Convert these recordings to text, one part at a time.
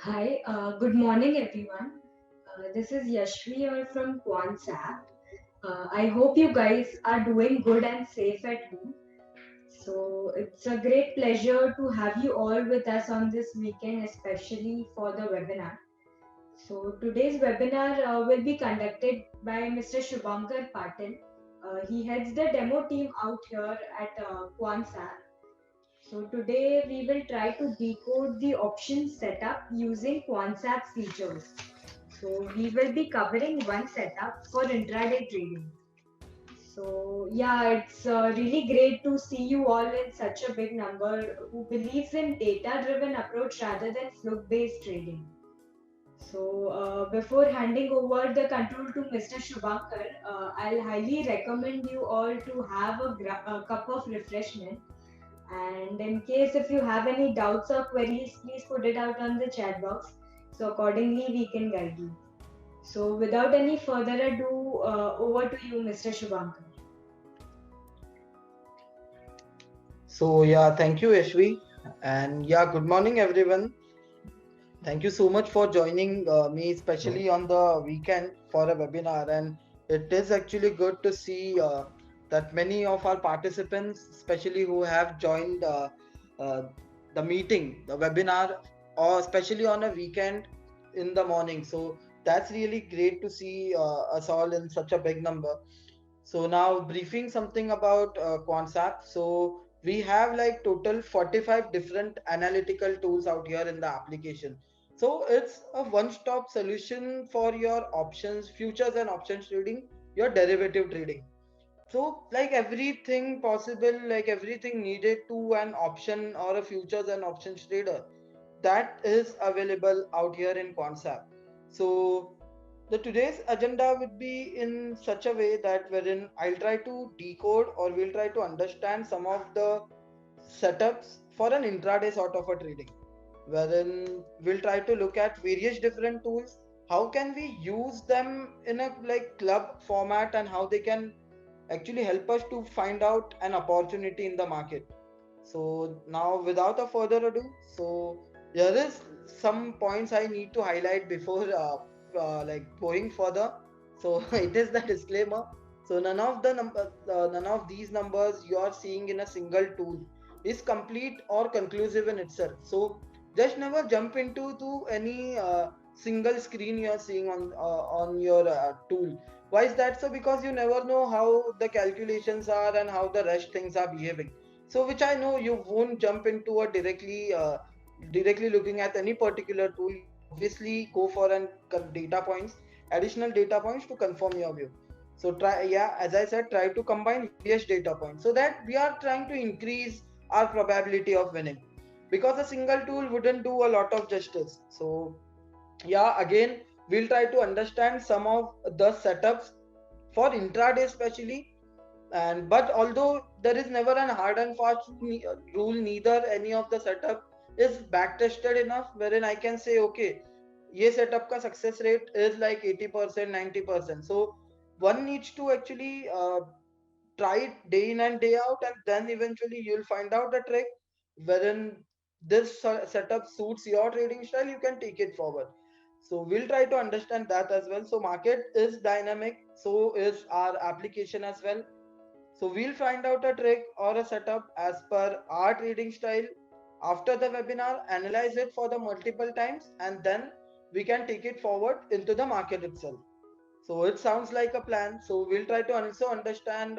Hi, good morning, everyone. This is Yashvi here from Quansap. I hope you guys are doing good and safe at home. So, it's a great pleasure to have you all with us on this weekend, especially for the webinar. So, today's webinar will be conducted by Mr. Shubhankar Patil. He heads the demo team out here at Quansap. So today we will try to decode the option setup using Quantsap features. So we will be covering one setup for intraday trading. So yeah, it's really great to see you all in such a big number who believes in data-driven approach rather than fluke-based trading. So before handing over the control to Mr. Shubhankar, I'll highly recommend you all to have a cup of refreshment. And in case if you have any doubts or queries, please put it out on the chat box. So accordingly, we can guide you. So without any further ado, over to you, Mr. Shubhankar. So yeah, thank you, Yashvi, and yeah, good morning, everyone. Thank you so much for joining me, especially on the weekend for a webinar. And it is actually good to see that many of our participants, especially who have joined uh, the meeting, the webinar, or especially on a weekend in the morning. So that's really great to see us all in such a big number. So now briefing something about Quantsap. So we have like total 45 different analytical tools out here in the application. So it's a one-stop solution for your options, futures and options trading, your derivative trading. So like everything possible, like everything needed to an option or a futures and options trader, that is available out here in Quantsap. So the today's agenda would be in such a way that wherein I'll try to decode or we'll try to understand some of the setups for an intraday sort of a trading, wherein we'll try to look at various different tools. How can we use them in a like club format and how they can actually help us to find out an opportunity in the market. So now without a further ado, so there is some points I need to highlight before like going further. So it is the disclaimer. So none of these numbers you are seeing in a single tool is complete or conclusive in itself. So just never jump into to any single screen you are seeing on your tool. Why is that so? Because you never know how the calculations are and how the rest things are behaving. So which I know you won't jump into a directly looking at any particular tool. You'll obviously go for an data points, additional data points to confirm your view. So try, yeah, as I said, try to combine various data points so that we are trying to increase our probability of winning, because a single tool wouldn't do a lot of justice. So yeah, again, we'll try to understand some of the setups for intraday especially. And but although there is never an hard and fast rule, neither any of the setup is back tested enough wherein I can say okay, ये setup का success rate is like 80% 90%. So one needs to actually try it day in and day out, and then eventually you'll find out the trick wherein this setup suits your trading style. You can take it forward. So we'll try to understand that as well. So market is dynamic, so is our application as well. So we'll find out a trick or a setup as per our trading style after the webinar, analyze it for the multiple times, and then we can take it forward into the market itself. So it sounds like a plan. So we'll try to also understand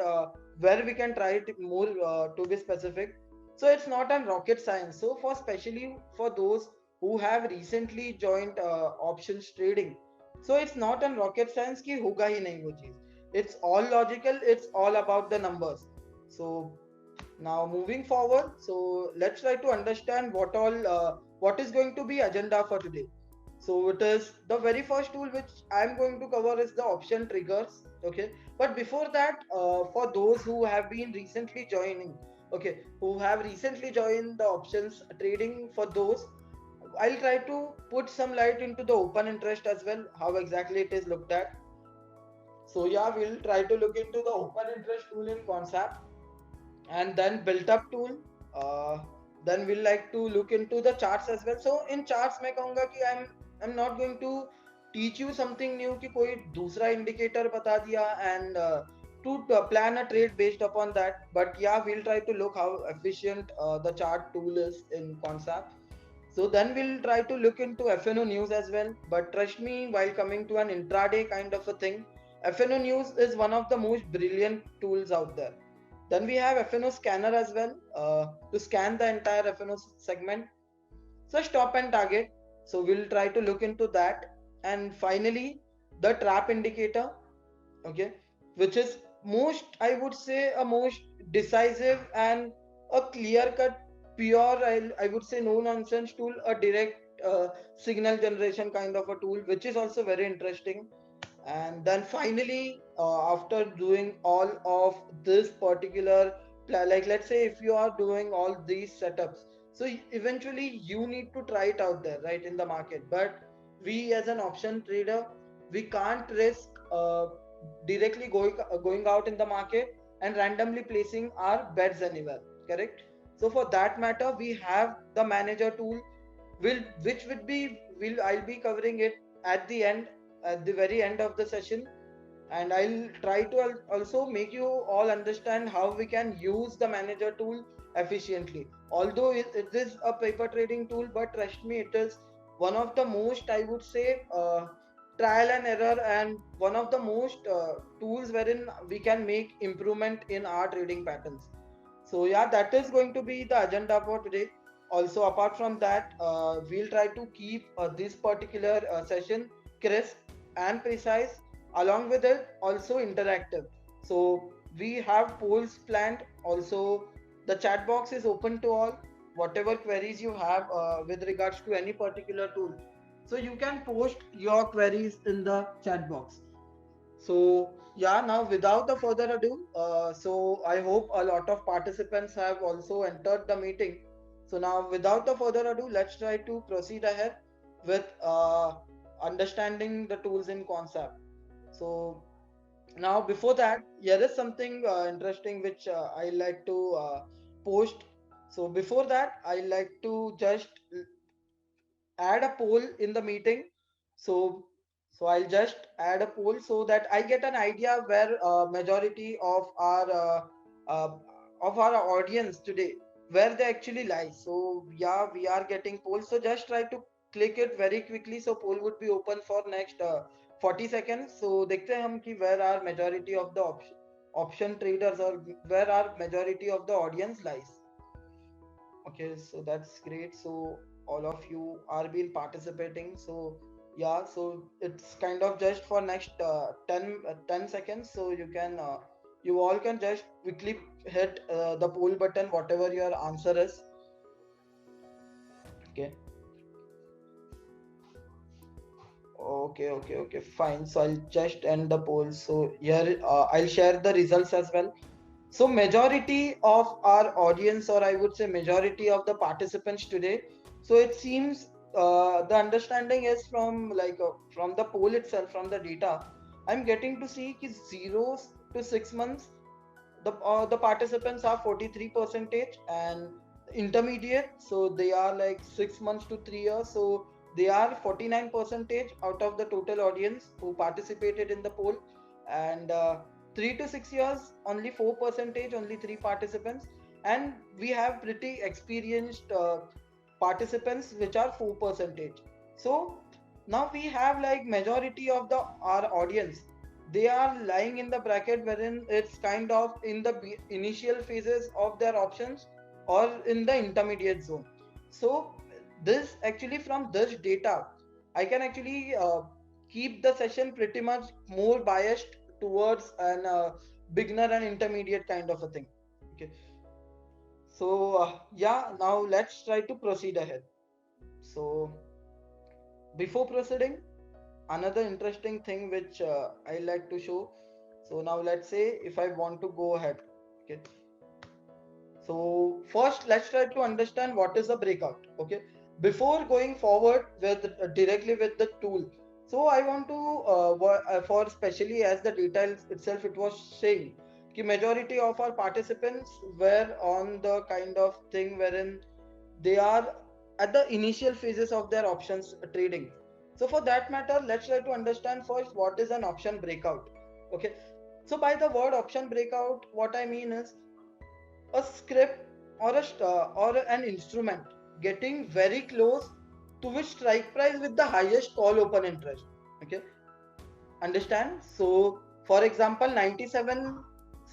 where we can try it more to be specific. So it's not a rocket science. So for especially for those who have recently joined options trading, so it's not a rocket science कि होगा ही नहीं वो चीज. It's all logical. It's all about the numbers. So now moving forward, so let's try to understand what is going to be agenda for today. So it is the very first tool which I'm going to cover is the option triggers. Okay, but before that, for those who have been recently joining, okay, who have recently joined the options trading, for those I'll try to put some light into the open interest as well, how exactly it is looked at. So yeah, we'll try to look into the open interest tool in concept, and then built up tool, uh, then we'll like to look into the charts as well. So in charts मैं कहूँगा कि I'm not going to teach you something new कि कोई दूसरा indicator बता दिया and to plan a trade based upon that. But yeah, we'll try to look how efficient the chart tool is in Concept. So then we'll try to look into FNO news as well. But trust me, while coming to an intraday kind of a thing, FNO news is one of the most brilliant tools out there. Then we have FNO scanner as well to scan the entire FNO segment. So stop and target. So we'll try to look into that. And finally, the trap indicator, okay, which is most, I would say, a most decisive and a clear cut, pure, I would say, no nonsense tool, a direct signal generation kind of a tool, which is also very interesting. And then finally, after doing all of this particular like let's say if you are doing all these setups, so eventually you need to try it out there, right, in the market. But we as an option trader, we can't risk directly going out in the market and randomly placing our bets anywhere, correct? So for that matter, we have the manager tool, which would be will I'll be covering it at the end, at the very end of the session. And I'll try to also make you all understand how we can use the manager tool efficiently. Although it is a paper trading tool, but trust me, it is one of the most, I would say, trial and error, and one of the most tools wherein we can make improvement in our trading patterns. So yeah, that is going to be the agenda for today. Also, apart from that, we'll try to keep this particular session crisp and precise. Along with it, also interactive. So we have polls planned. Also, the chat box is open to all. Whatever queries you have with regards to any particular tool, so you can post your queries in the chat box. So yeah, now without the further ado, so I hope a lot of participants have also entered the meeting. So now without the further ado, let's try to proceed ahead with understanding the tools in concept. So now before that, here is something interesting which I like to post. So before that, I like to just add a poll in the meeting. So so I'll just add a poll so that I get an idea where majority uh, of our audience today, where they actually lie. So yeah, we are getting polls, so just try to click it very quickly. So poll would be open for next 40 seconds. So देखते हैं हम कि where are majority of the option traders, or where are majority of the audience lies. Okay, so that's great. So all of you are been participating. So yeah, so it's kind of just for next 10 seconds. So you can you all can just quickly hit the poll button, whatever your answer is. Okay. Okay, fine. So I'll just end the poll. So here I'll share the results as well. So majority of our audience, or I would say majority of the participants today, so it seems the understanding is from the poll itself, from the data, I'm getting to see ki 0 to 6 months, the participants are 43 percentage, and intermediate, so they are like 6 months to 3 years, so they are 49 percentage out of the total audience who participated in the poll. And 3 to 6 years, only 4 percentage, only 3 participants. And we have pretty experienced participants which are 4 percentage. So now we have like majority of the our audience, they are lying in the bracket wherein it's kind of in the initial phases of their options or in the intermediate zone. So this actually, from this data, I can actually keep the session pretty much more biased towards an beginner and intermediate kind of a thing. Okay, so yeah, now let's try to proceed ahead. So before proceeding, another interesting thing which I like to show. So now let's say if I want to go ahead. Okay, so first let's try to understand what is a breakout. Okay, before going forward with directly with the tool, so I want to for especially as the details itself, it was saying the majority of our participants were on the kind of thing wherein they are at the initial phases of their options trading. So for that matter, let's try to understand first what is an option breakout. Okay, so by the word option breakout, what I mean is a script or or an instrument getting very close to which strike price with the highest call open interest. Okay, understand? So for example 97,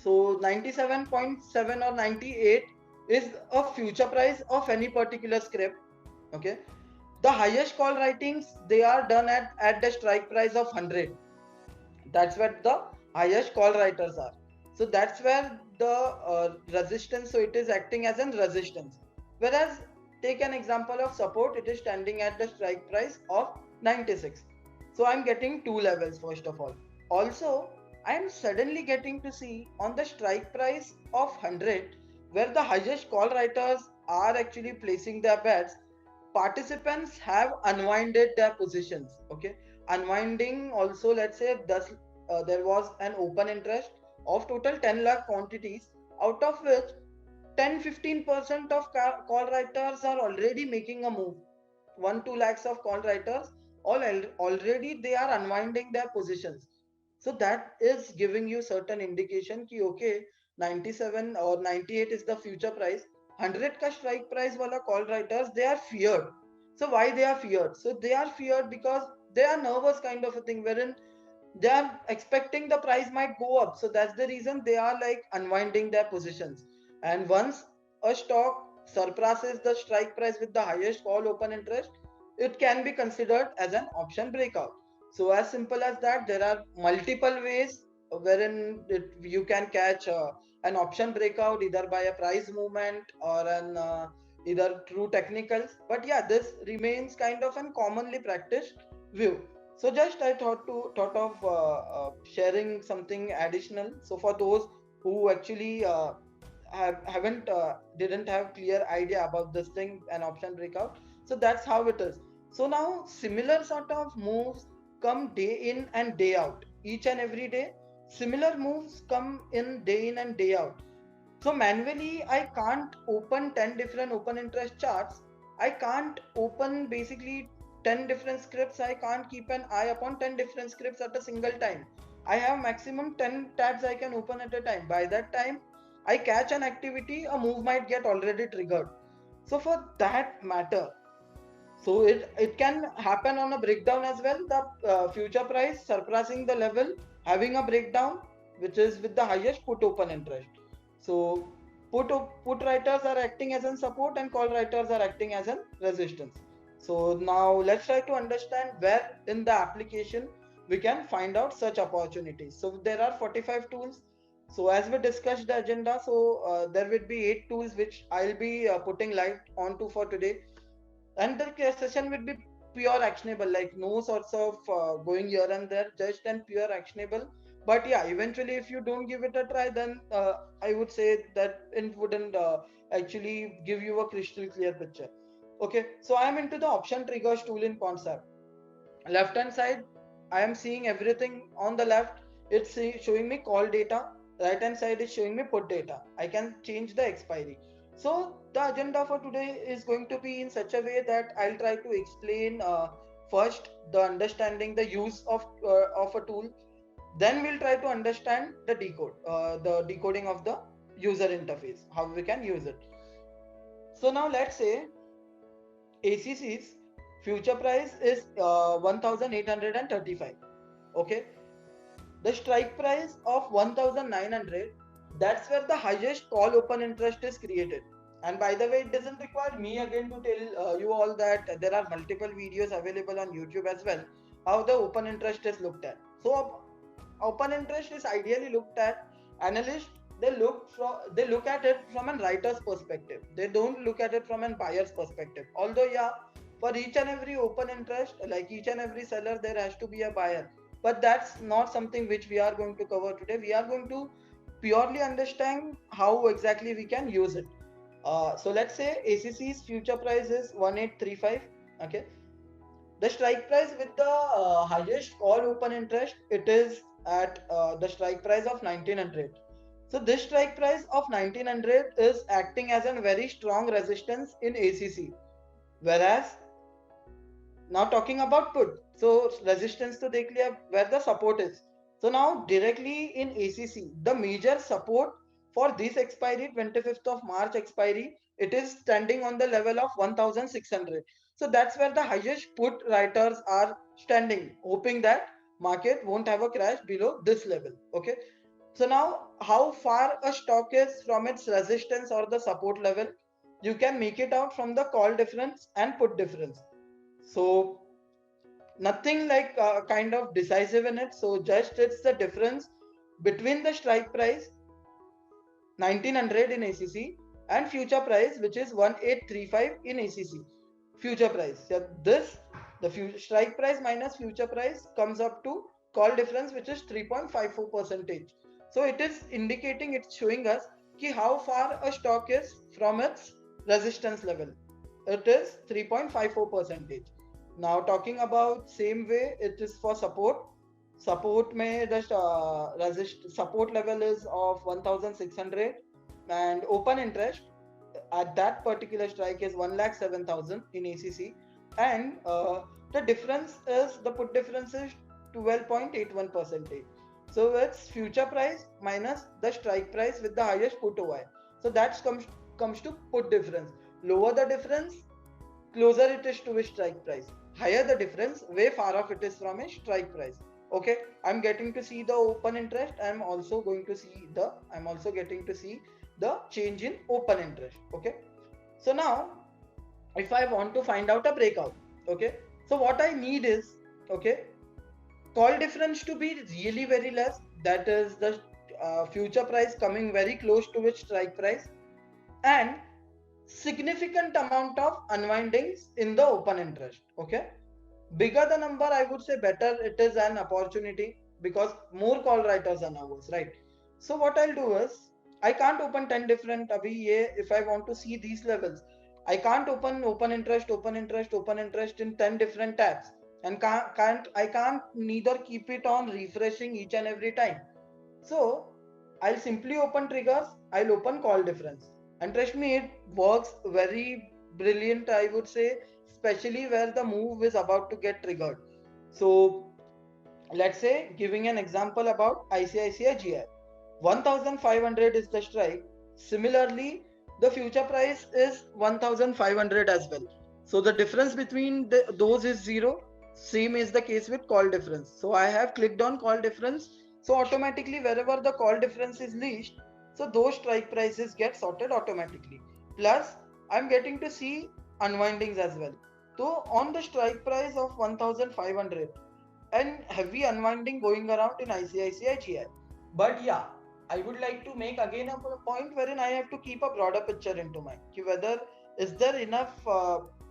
so 97.7 or 98 is a future price of any particular script. Okay, the highest call writings, they are done at the strike price of 100. That's what the highest call writers are. So that's where the resistance, so it is acting as a resistance. Whereas take an example of support, it is standing at the strike price of 96. So I'm getting two levels first of all. Also, I'm suddenly getting to see on the strike price of 100, where the highest call writers are actually placing their bets, participants have unwinded their positions. Okay, unwinding also, let's say thus, there was an open interest of total 10 lakh quantities, out of which 10-15% of call writers are already making a move. 1-2 lakhs of call writers already they are unwinding their positions. So that is giving you certain indication ki okay, 97 or 98 is the future price. 100 ka strike price wala call writers, they are feared. So why they are feared? So they are feared because they are nervous kind of a thing, wherein they are expecting the price might go up. So that's the reason they are like unwinding their positions. And once a stock surpasses the strike price with the highest call open interest, it can be considered as an option breakout. So as simple as that, there are multiple ways wherein you can catch an option breakout, either by a price movement or an either through technicals. But yeah, this remains kind of an commonly practiced view. So just I thought of sharing something additional. So for those who actually haven't didn't have clear idea about this thing, an option breakout. So that's how it is. So now similar sort of moves come day in and day out. Each and every day, similar moves come in day in and day out. So manually, I can't open 10 different open interest charts. I can't open basically 10 different scripts. I can't keep an eye upon 10 different scripts at a single time. I have maximum 10 tabs I can open at a time. By that time, I catch an activity, a move might get already triggered. So for that matter, so it can happen on a breakdown as well. The future price surpassing the level, having a breakdown, which is with the highest put open interest. So put writers are acting as a support and call writers are acting as a resistance. So now let's try to understand where in the application we can find out such opportunities. So there are 45 tools. So as we discussed the agenda, so there will be 8 tools which I'll be putting light onto for today, and the session will be pure actionable, like no sorts of going here and there, just and pure actionable. But yeah, eventually if you don't give it a try, then I would say that it wouldn't actually give you a crystal clear picture. Okay, so I am into the option triggers tool in concept. Left hand side, I am seeing everything. On the left, it's showing me call data. Right hand side is showing me put data. I can change the expiry. So the agenda for today is going to be in such a way that I'll try to explain first the understanding the use of a tool. Then we'll try to understand the decoding of the user interface, how we can use it. So now let's say ACC's future price is 1835. Okay, the strike price of 1900, that's where the highest call open interest is created. And by the way, it doesn't require me again to tell you all that there are multiple videos available on YouTube as well, how the open interest is looked at. So open interest is ideally looked at, analysts, they look at it from a writer's perspective. They don't look at it from a buyer's perspective. Although yeah, for each and every open interest, like each and every seller, there has to be a buyer. But that's not something which we are going to cover today. We are going to purely understand how exactly we can use it. So let's say ACC's future price is 1835. Okay, the strike price with the highest call open interest, it is at the strike price of 1900. So this strike price of 1900 is acting as a very strong resistance in ACC. Whereas now talking about put, so resistance to dekh liya where the support is. So now directly in ACC, the major support for this expiry 25th of March expiry, it is standing on the level of 1600. So that's where the highest put writers are standing, hoping that market won't have a crash below this level. Okay, so now how far a stock is from its resistance or the support level, you can make it out from the call difference and put difference. So nothing like kind of decisive in it. So just it's the difference between the strike price 1900 in ACC and future price, which is 1835 in ACC. Future price. So this, the strike price minus future price comes up to call difference, which is 3.54 percentage. So it is indicating, it's showing us ki how far a stock is from its resistance level. It is 3.54 percentage. Now talking about same way, it is for support. Support may the support level is of 1600, and open interest at that particular strike is 1,07,000 in ACC, and the difference is the put difference is 12.81 percentage. So it's future price minus the strike price with the highest put OI. So that comes to put difference. Lower the difference, closer it is to a strike price. Higher the difference, way far off it is from a strike price. Okay, I'm getting to see the open interest. I'm also getting to see the change in open interest. Okay, so now if I want to find out a breakout, okay, so what I need is, okay, call difference to be really very less, that is the future price coming very close to its strike price, and significant amount of unwindings in the open interest. Okay, bigger the number, I would say better it is an opportunity, because more call writers are nervous, right? So what I'll do is, I can't open 10 different abhi ye, if I want to see these levels, I can't open interest in 10 different tabs, and I can't neither keep it on refreshing each and every time. So I'll simply open triggers, I'll open call difference. And trust me, it works very brilliant, I would say, especially where the move is about to get triggered. So let's say, giving an example about ICICI GI. 1500 is the strike. Similarly, the future price is 1500 as well. So the difference between those is zero. Same is the case with call difference. So I have clicked on call difference. So automatically, wherever the call difference is least, so those strike prices get sorted automatically. Plus, I'm getting to see unwindings as well. So on the strike price of 1500, and heavy unwinding going around in ICICI GI. But yeah, I would like to make again a point wherein I have to keep a broader picture into mind. Whether is there enough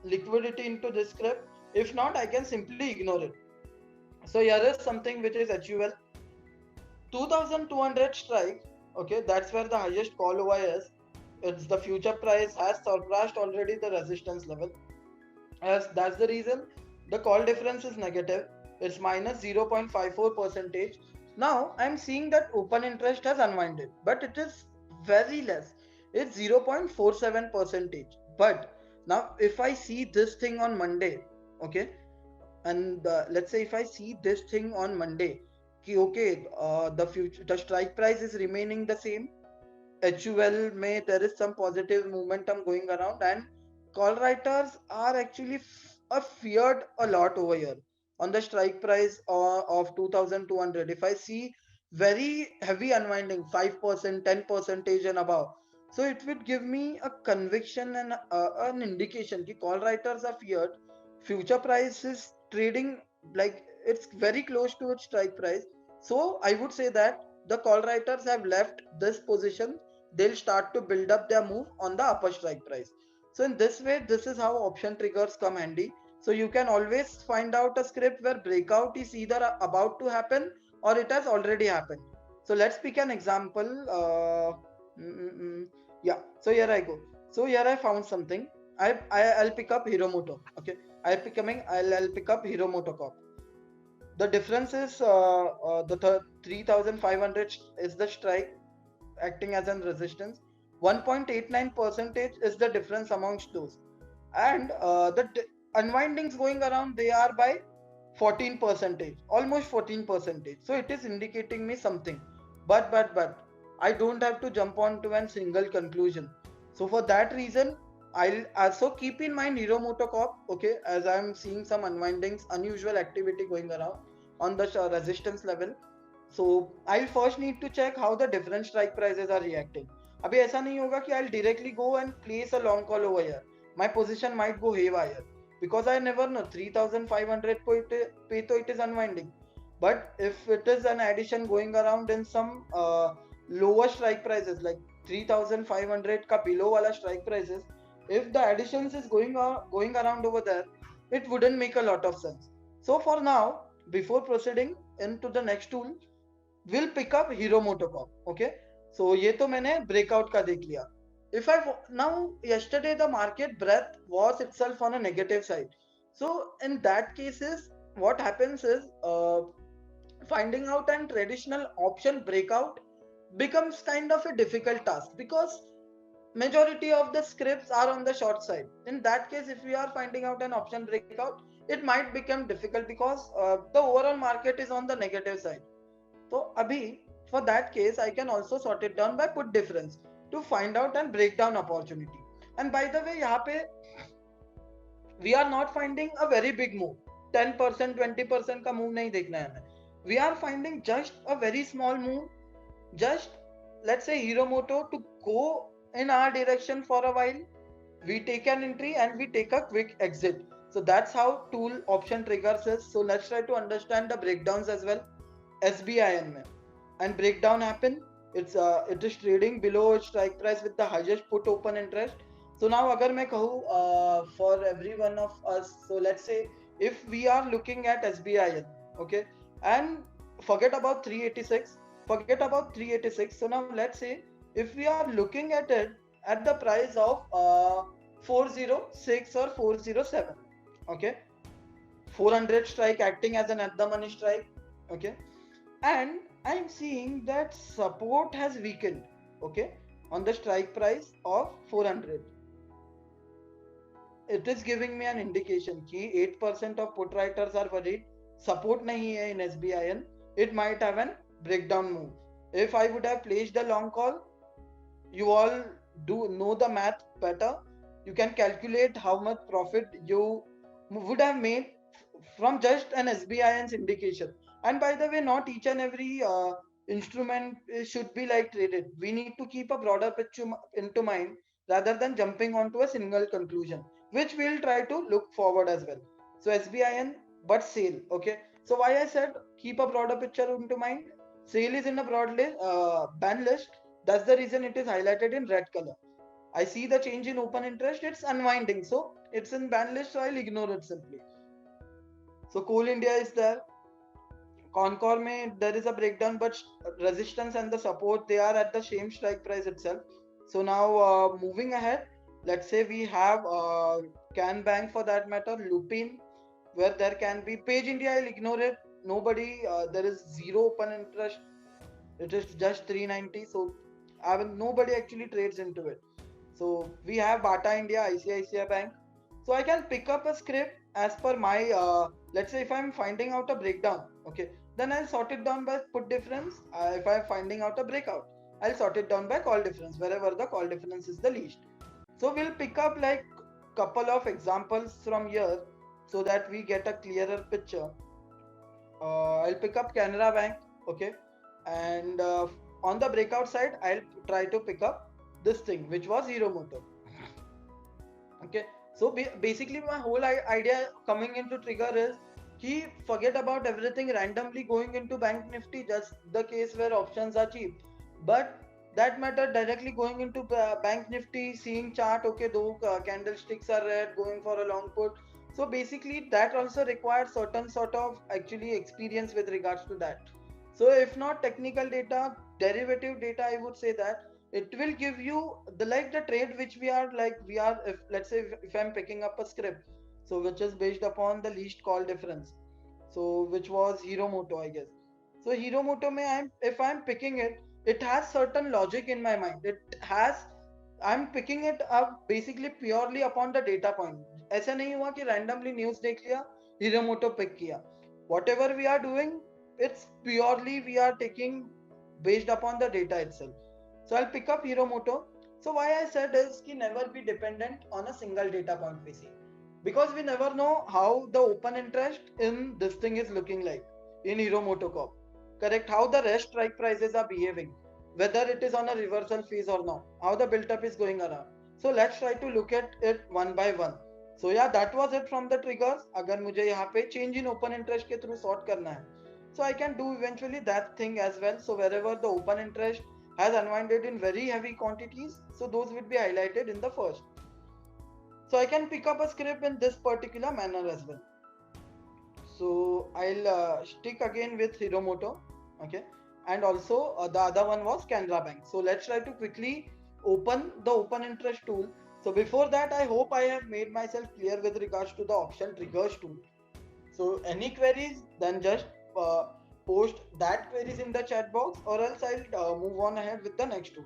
liquidity into this script? If not, I can simply ignore it. So here is something which is HUL 2200 strike. Okay, that's where the highest call OI is. It's the future price has surpassed already the resistance level. As that's the reason the call difference is negative. It's minus 0.54 percentage. Now I'm seeing that open interest has unwinded, but it is very less. It's 0.47 percentage. But now if I see this thing on Monday, okay, and let's say if I see this thing on Monday, okay, the strike price is remaining the same. HUL may there is some positive momentum going around, and call writers are actually feared a lot over here on the strike price of 2200. If I see very heavy unwinding 5%, 10% and above, so it would give me a conviction and an indication that call writers are feared. Future price is trading like it's very close to its strike price. So I would say that the call writers have left this position, they'll start to build up their move on the upper strike price. So in this way, this is how option triggers come handy. So you can always find out a script where breakout is either about to happen or it has already happened. So let's pick an example. Yeah, so here I go. So here I found something. I'll pick up Hiromoto. Okay, I'll pick up Hiromoto Corp. The difference is the 3500 is the strike, acting as a resistance. 1.89 percentage is the difference amongst those, and unwindings going around, they are by 14 percentage, almost 14 percentage. So it is indicating me something, but I don't have to jump on to a single conclusion. So for that reason, I'll also keep in mind Hero MotoCorp, okay, as I'm seeing some unwindings, unusual activity going around on the resistance level. So I'll first need to check how the different strike prices are reacting. अभी ऐसा नहीं होगा कि I'll directly go and place a long call over here. My position might go haywire because I never know. 3,500 पे तो it is unwinding. But if it is an addition going around in some lower strike prices like 3,500 का below वाला strike prices, if the additions is going around over there, it wouldn't make a lot of sense. So for now, before proceeding into the next tool, we'll pick up Hero MotoCorp. Okay, so ये तो मैंने breakout का देख लिया. If I now, yesterday the market breadth was itself on a negative side. So in that cases, what happens is finding out an traditional option breakout becomes kind of a difficult task because majority of the scripts are on the short side. In that case, if we are finding out an option breakout, it might become difficult because the overall market is on the negative side. So abhi, for that case, I can also sort it down by put difference to find out and break down opportunity. And by the way, यहाँ पे we are not finding a very big move. 10%, 20% का move नहीं देखना है हमें. We are finding just a very small move. Just let's say Hero Moto to go in our direction for a while. We take an entry and we take a quick exit. So that's how tool option triggers is. So let's try to understand the breakdowns as well. SBIN में and breakdown happen. It is trading below its strike price with the highest put open interest. So now अगर मैं कहूँ for every one of us, so let's say if we are looking at SBIN, okay, and forget about 386, so now let's say if we are looking at it at the price of 406 or 407, okay, 400 strike acting as an at the money strike, okay, and I'm seeing that support has weakened, okay, on the strike price of 400. It is giving me an indication कि 8% of put writers are worried support नहीं है in SBIN. It might have an breakdown move. If I would have placed a long call, you all do know the math better. You can calculate how much profit you would have made from just an SBIN's indication. And by the way, not each and every instrument should be like traded. We need to keep a broader picture into mind rather than jumping onto a single conclusion, which we'll try to look forward as well. So SBIN, but sale. Okay. So why I said keep a broader picture into mind. Sale is in a broad list, ban list. That's the reason it is highlighted in red color. I see the change in open interest. It's unwinding. So it's in ban list. So I'll ignore it simply. So Coal India is there. Concor mein there is a breakdown, but resistance and the support, they are at the same strike price itself. So now moving ahead, let's say we have Can Bank for that matter, Lupin, where there can be Page India. I'll ignore it. Nobody, there is zero open interest. It is just 390. So nobody actually trades into it. So we have Bata India, ICICI Bank. So I can pick up a script as per my, let's say if I'm finding out a breakdown, okay, then I'll sort it down by put difference. If I'm finding out a breakout, I'll sort it down by call difference, wherever the call difference is the least. So we'll pick up like couple of examples from here so that we get a clearer picture. I'll pick up Canara Bank, okay, and on the breakout side, I'll try to pick up this thing, which was Hero Moto. Okay, so basically my whole idea coming into trigger is forget about everything randomly going into Bank Nifty, just the case where options are cheap. But that matter directly going into Bank Nifty, seeing chart, okay, though candlesticks are red, going for a long put. So basically that also requires certain sort of actually experience with regards to that. So if not technical data, derivative data, I would say that it will give you the trade which we are if let's say if I'm picking up a script, so which is based upon the least call difference, so which was Hero Moto, I guess. So Hero Moto if I'm picking it, it has certain logic in my mind. I'm picking it up basically purely upon the data point. ऐसा नहीं हुआ कि randomly news देख लिया, Hiromoto pick किया. Whatever we are doing, it's purely we are taking based upon the data itself. So I'll pick up Hiromoto. So why I said is कि never be dependent on a single data point we see, because we never know how the open interest in this thing is looking like in Hiromoto Corp. Correct? How the rest strike prices are behaving, whether it is on a reversal phase or not, how the built up is going around. So let's try to look at it one by one. So yeah, that was it from the triggers. अगर मुझे यहाँ पे change in open interest के through sort करना है, so I can do eventually that thing as well. So wherever the open interest has unwinded in very heavy quantities, so those would be highlighted in the first. So I can pick up a script in this particular manner as well. So I'll stick again with Hiromoto, okay, and also the other one was Canara Bank. So let's try to quickly open the open interest tool. So before that, I hope I have made myself clear with regards to the option triggers tool. So any queries, then just post that queries in the chat box, or else I'll move on ahead with the next tool.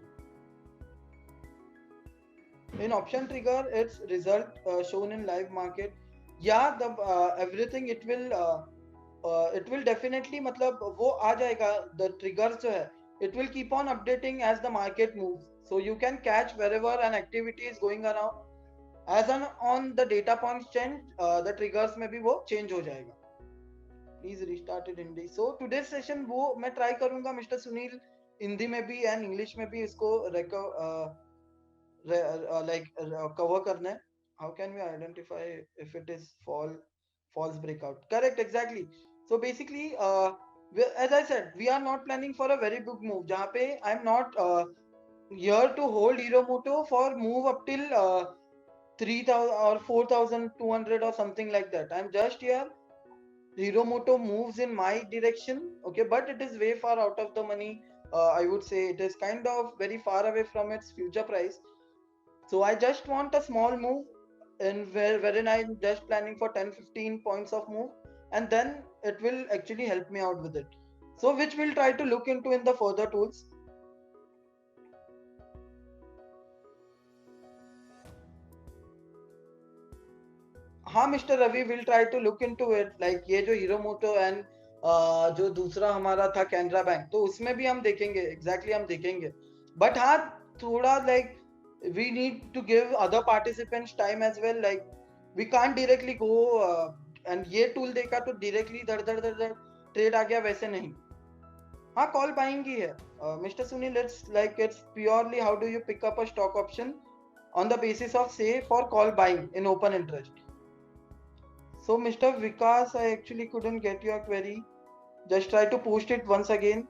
In option trigger, its result shown in live market. Yeah, the everything it will definitely मतलब वो आ जाएगा, the triggers जो है it will keep on updating as the market moves, so you can catch wherever an activity is going around as an on the data points change, the triggers में भी वो change हो जाएगा. Please restart it Hindi. So today's session वो मैं try करूँगा mister Sunil Hindi में भी and इंग्लिश में भी इसको cover करना है. How can we identify if it is false breakout? Correct, exactly. So basically as I said, we are not planning for a very big move जहाँ पे I'm not here to hold Hiromoto for move up till 3000 or 4200 or something like that. I'm just here. Hiromoto moves in my direction, okay, but it is way far out of the money. I would say it is kind of very far away from its future price. So I just want a small move wherein I'm just planning for 10-15 points of move, and then it will actually help me out with it. So which we'll try to look into in the further tools. हाँ mister Ravi, will try to look into it. Like ये जो हीरोमोटो and जो दूसरा हमारा था Canara bank, तो उसमें भी हम देखेंगे, एग्जैक्टली हम देखेंगे. बट हाँ, थोड़ा like we need to give other participants time as well. Like we can't directly go and ये tool देखा तो directly धड़ धड़ धड़ धड़ trade आ गया, वैसे नहीं. हाँ, call buying ही है. Mr. Sunil, it's purely how do you pick up a stock option on the basis of say for call buying in open interest. So Mr. Vikas, I actually couldn't get your query. Just try to post it once again.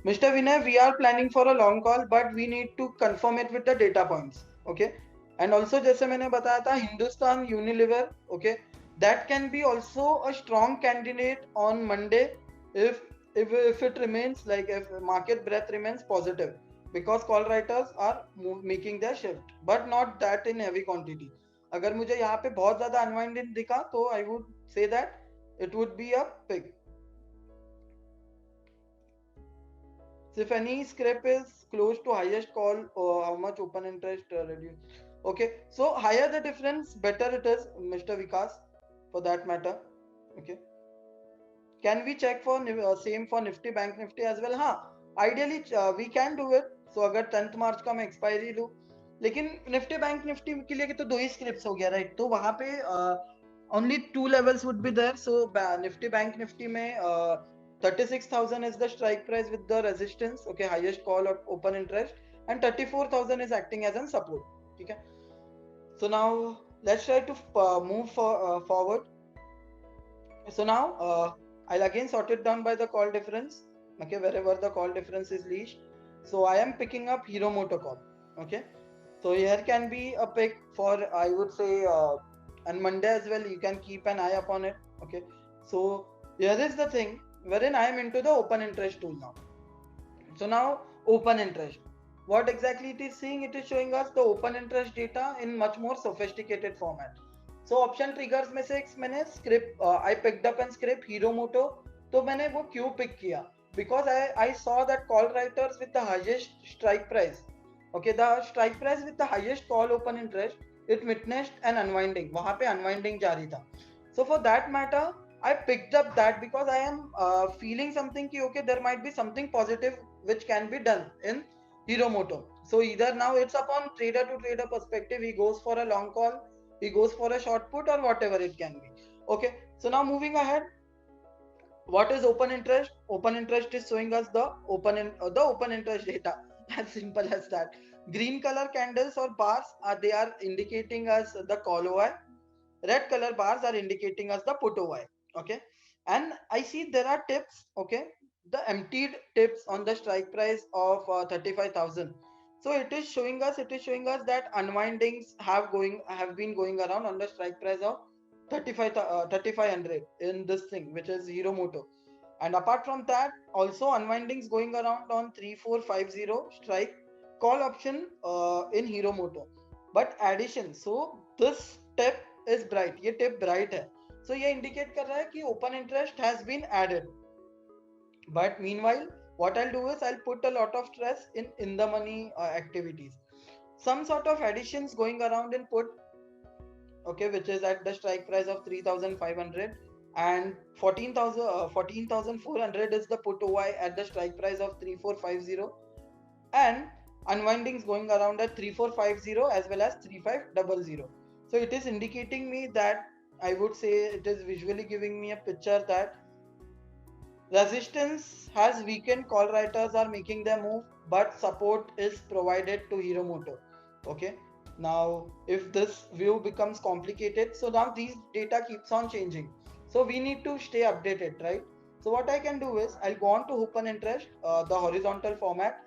Mr. Vinay, we are planning for a long call, but we need to confirm it with the data points. Okay. And also, जैसे मैंने बताया था, Hindustan Unilever, okay, that can be also a strong candidate on Monday if it remains like if market breadth remains positive, because call writers are making their shift, but not that in heavy quantity. अगर मुझे यहाँ पे बहुत ज़्यादा unwinding दिखा, तो I would say that it would be a pick. So if any script is close to highest call, or how much open interest reduce. Okay, so higher the difference, better it is, Mr. Vikas, for that matter. Okay. Can we check for same for Nifty, Bank Nifty as well? हाँ, ideally we can do it. So अगर 10th March का मैं expiry लूँ, लेकिन Nifty, Bank Nifty के लिए तो दो ही scripts हो गया, right? तो वहाँ पे only 2 levels would be there. So Nifty, Bank Nifty में 36,000 is the strike price with the resistance, okay, highest call of open interest, and 34,000 is acting as a support. Okay. So now let's try to move forward. So now I'll again sort it down by the call difference, okay, wherever the call difference is least. So I am picking up Hiromoto call, okay. So here can be a pick for, I would say, on Monday as well. You can keep an eye upon it, okay. So here is the thing wherein I am into the open interest tool now. So now open interest, what exactly it is seeing? It is showing us the open interest data in much more sophisticated format. So option triggers में से मैंने script I picked up and script Hiromoto, तो मैंने वो क्यों pick किया? because I saw that call writers with the highest strike price, okay, the strike price with the highest call open interest, it witnessed an unwinding. वहाँ पे unwinding जारी था. So for that matter, I picked up that because I am feeling something कि okay, there might be something positive which can be done in Hero Moto. So either now it's upon trader to trader perspective. He goes for a long call, he goes for a short put, or whatever it can be. Okay. So now moving ahead, what is open interest? Open interest is showing us the open interest data. As simple as that. Green color candles or bars are they are indicating us the call OI. Red color bars are indicating us the put OI. Okay, and I see there are tips. Okay, the emptied tips on the strike price of 35,000. So it is showing us that unwindings have been going around on the strike price of 3500 in this thing, which is Hero Moto. And apart from that, also unwindings going around on 3450 strike call option in Hero Moto. But addition, so this tip is bright. ये tip bright है. So ये indicate कर रहा है कि open interest has been added. But meanwhile, what I'll do is I'll put a lot of stress in the money activities. Some sort of additions going around in put, okay, which is at the strike price of 3,500, and 14,400 is the put OI at the strike price of 3,450, and unwindings going around at 3,450 as well as 3,500. So it is indicating me that, I would say, it is visually giving me a picture that resistance has weakened, call writers are making their move, but support is provided to Hero Moto. Okay. Now, if this view becomes complicated, so now these data keeps on changing. So we need to stay updated, right? So what I can do is I'll go on to open interest, the horizontal format.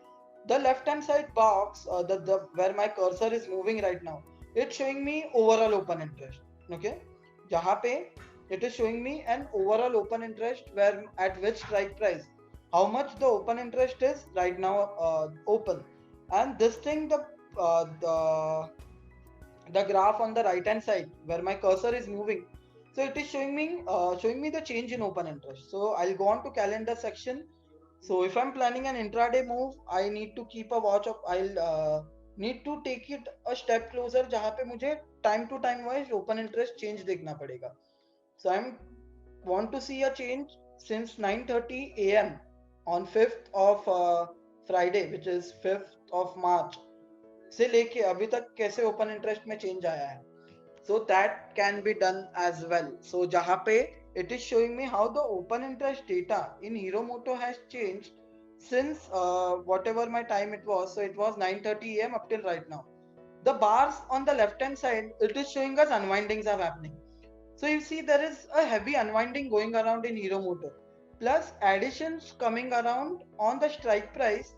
The left hand side box, the where my cursor is moving right now, it's showing me overall open interest. Okay. जहाँ पे it is showing me an overall open interest where at which strike price how much the open interest is right now open, and this thing the graph on the right hand side where my cursor is moving, so it is showing me the change in open interest. So I'll go on to calendar section. So if I'm planning an intraday move, I need to keep a watch of, I'll need to take it a step closer जहाँ पे मुझे time to time wise open interest change देखना पड़ेगा. So I'm want to see a change since 9:30 a.m. on 5th of Friday, which is 5th of March, से लेके अभी तक कैसे ओपन इंटरेस्ट में चेंज आया है. So that can be done as well. So जहाँ पे it is showing me how the open interest data in Hero Moto has changed since whatever my time it was. So it was 9:30 a.m. up till right now. The bars on the left hand side, it is showing us unwindings are happening. So you see there is a heavy unwinding going around in Hero Moto, plus additions coming around on the strike price,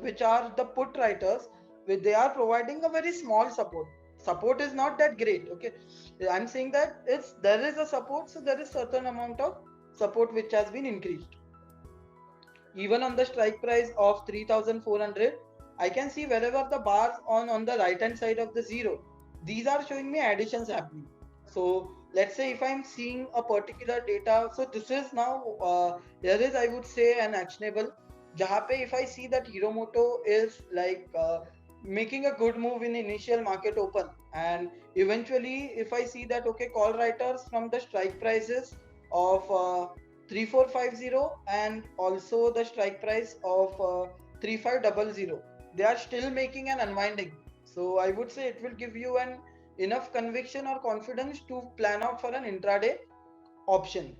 which are the put writers, which they are providing a very small support. Support is not that great. Okay, I'm saying that it's there is a support, so there is certain amount of support which has been increased. Even on the strike price of 3,400, I can see wherever the bars on the right hand side of the zero, these are showing me additions happening. So let's say if I'm seeing a particular data, so this is now there is, I would say, an actionable. जहाँ पे if I see that Hero Moto is like making a good move in initial market open, and eventually if I see that okay, call writers from the strike prices of 3450 and also the strike price of 3500, they are still making an unwinding. So I would say it will give you an enough conviction or confidence to plan out for an intraday option,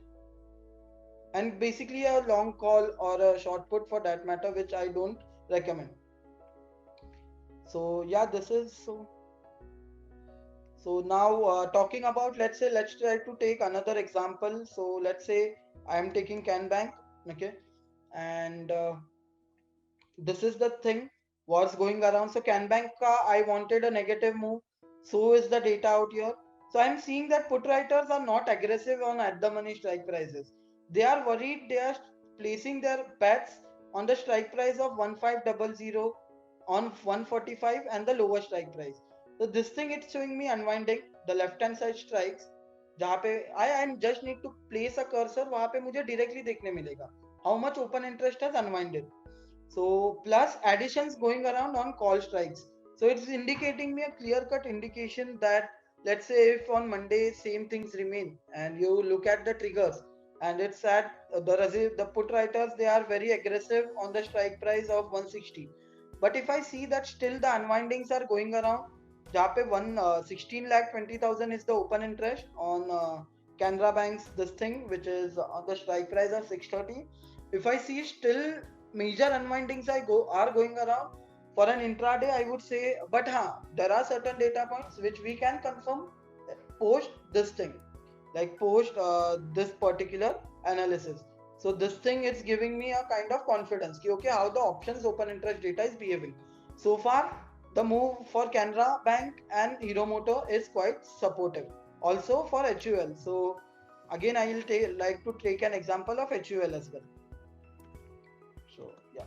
and basically a long call or a short put for that matter, which I don't recommend. So yeah, this is so now talking about, let's try to take another example. So let's say I am taking CanBank. Okay, and this is the thing what's going around. So CanBank I wanted a negative move, so is the data out here. So I'm seeing that put writers are not aggressive on at the money strike prices. They are worried, they are placing their bets on the strike price of 1500 on 145 and the lower strike price. So this thing it's showing me unwinding the left hand side strikes, जहाँ पे I just need to place a cursor, वहाँ पे मुझे directly देखने मिलेगा how much open interest has unwinded. So plus additions going around on call strikes. So it's indicating me a clear cut indication that, let's say if on Monday same things remain and you look at the triggers and it's at the put writers, they are very aggressive on the strike price of 160. But if I see that still the unwindings are going around, जहाँ पे 16,20,000 is the open interest on Canara Bank's this thing, which is on the strike price of 630. If I see still major unwindings are going around for an intraday, I would say, but there are certain data points which we can confirm post this thing, like post this particular analysis. So this thing, it's giving me a kind of confidence ki, okay, how the options open interest data is behaving. So far the move for Canara Bank and Hero Moto is quite supportive, also for HUL. So again I will like to take an example of HUL as well. So yeah.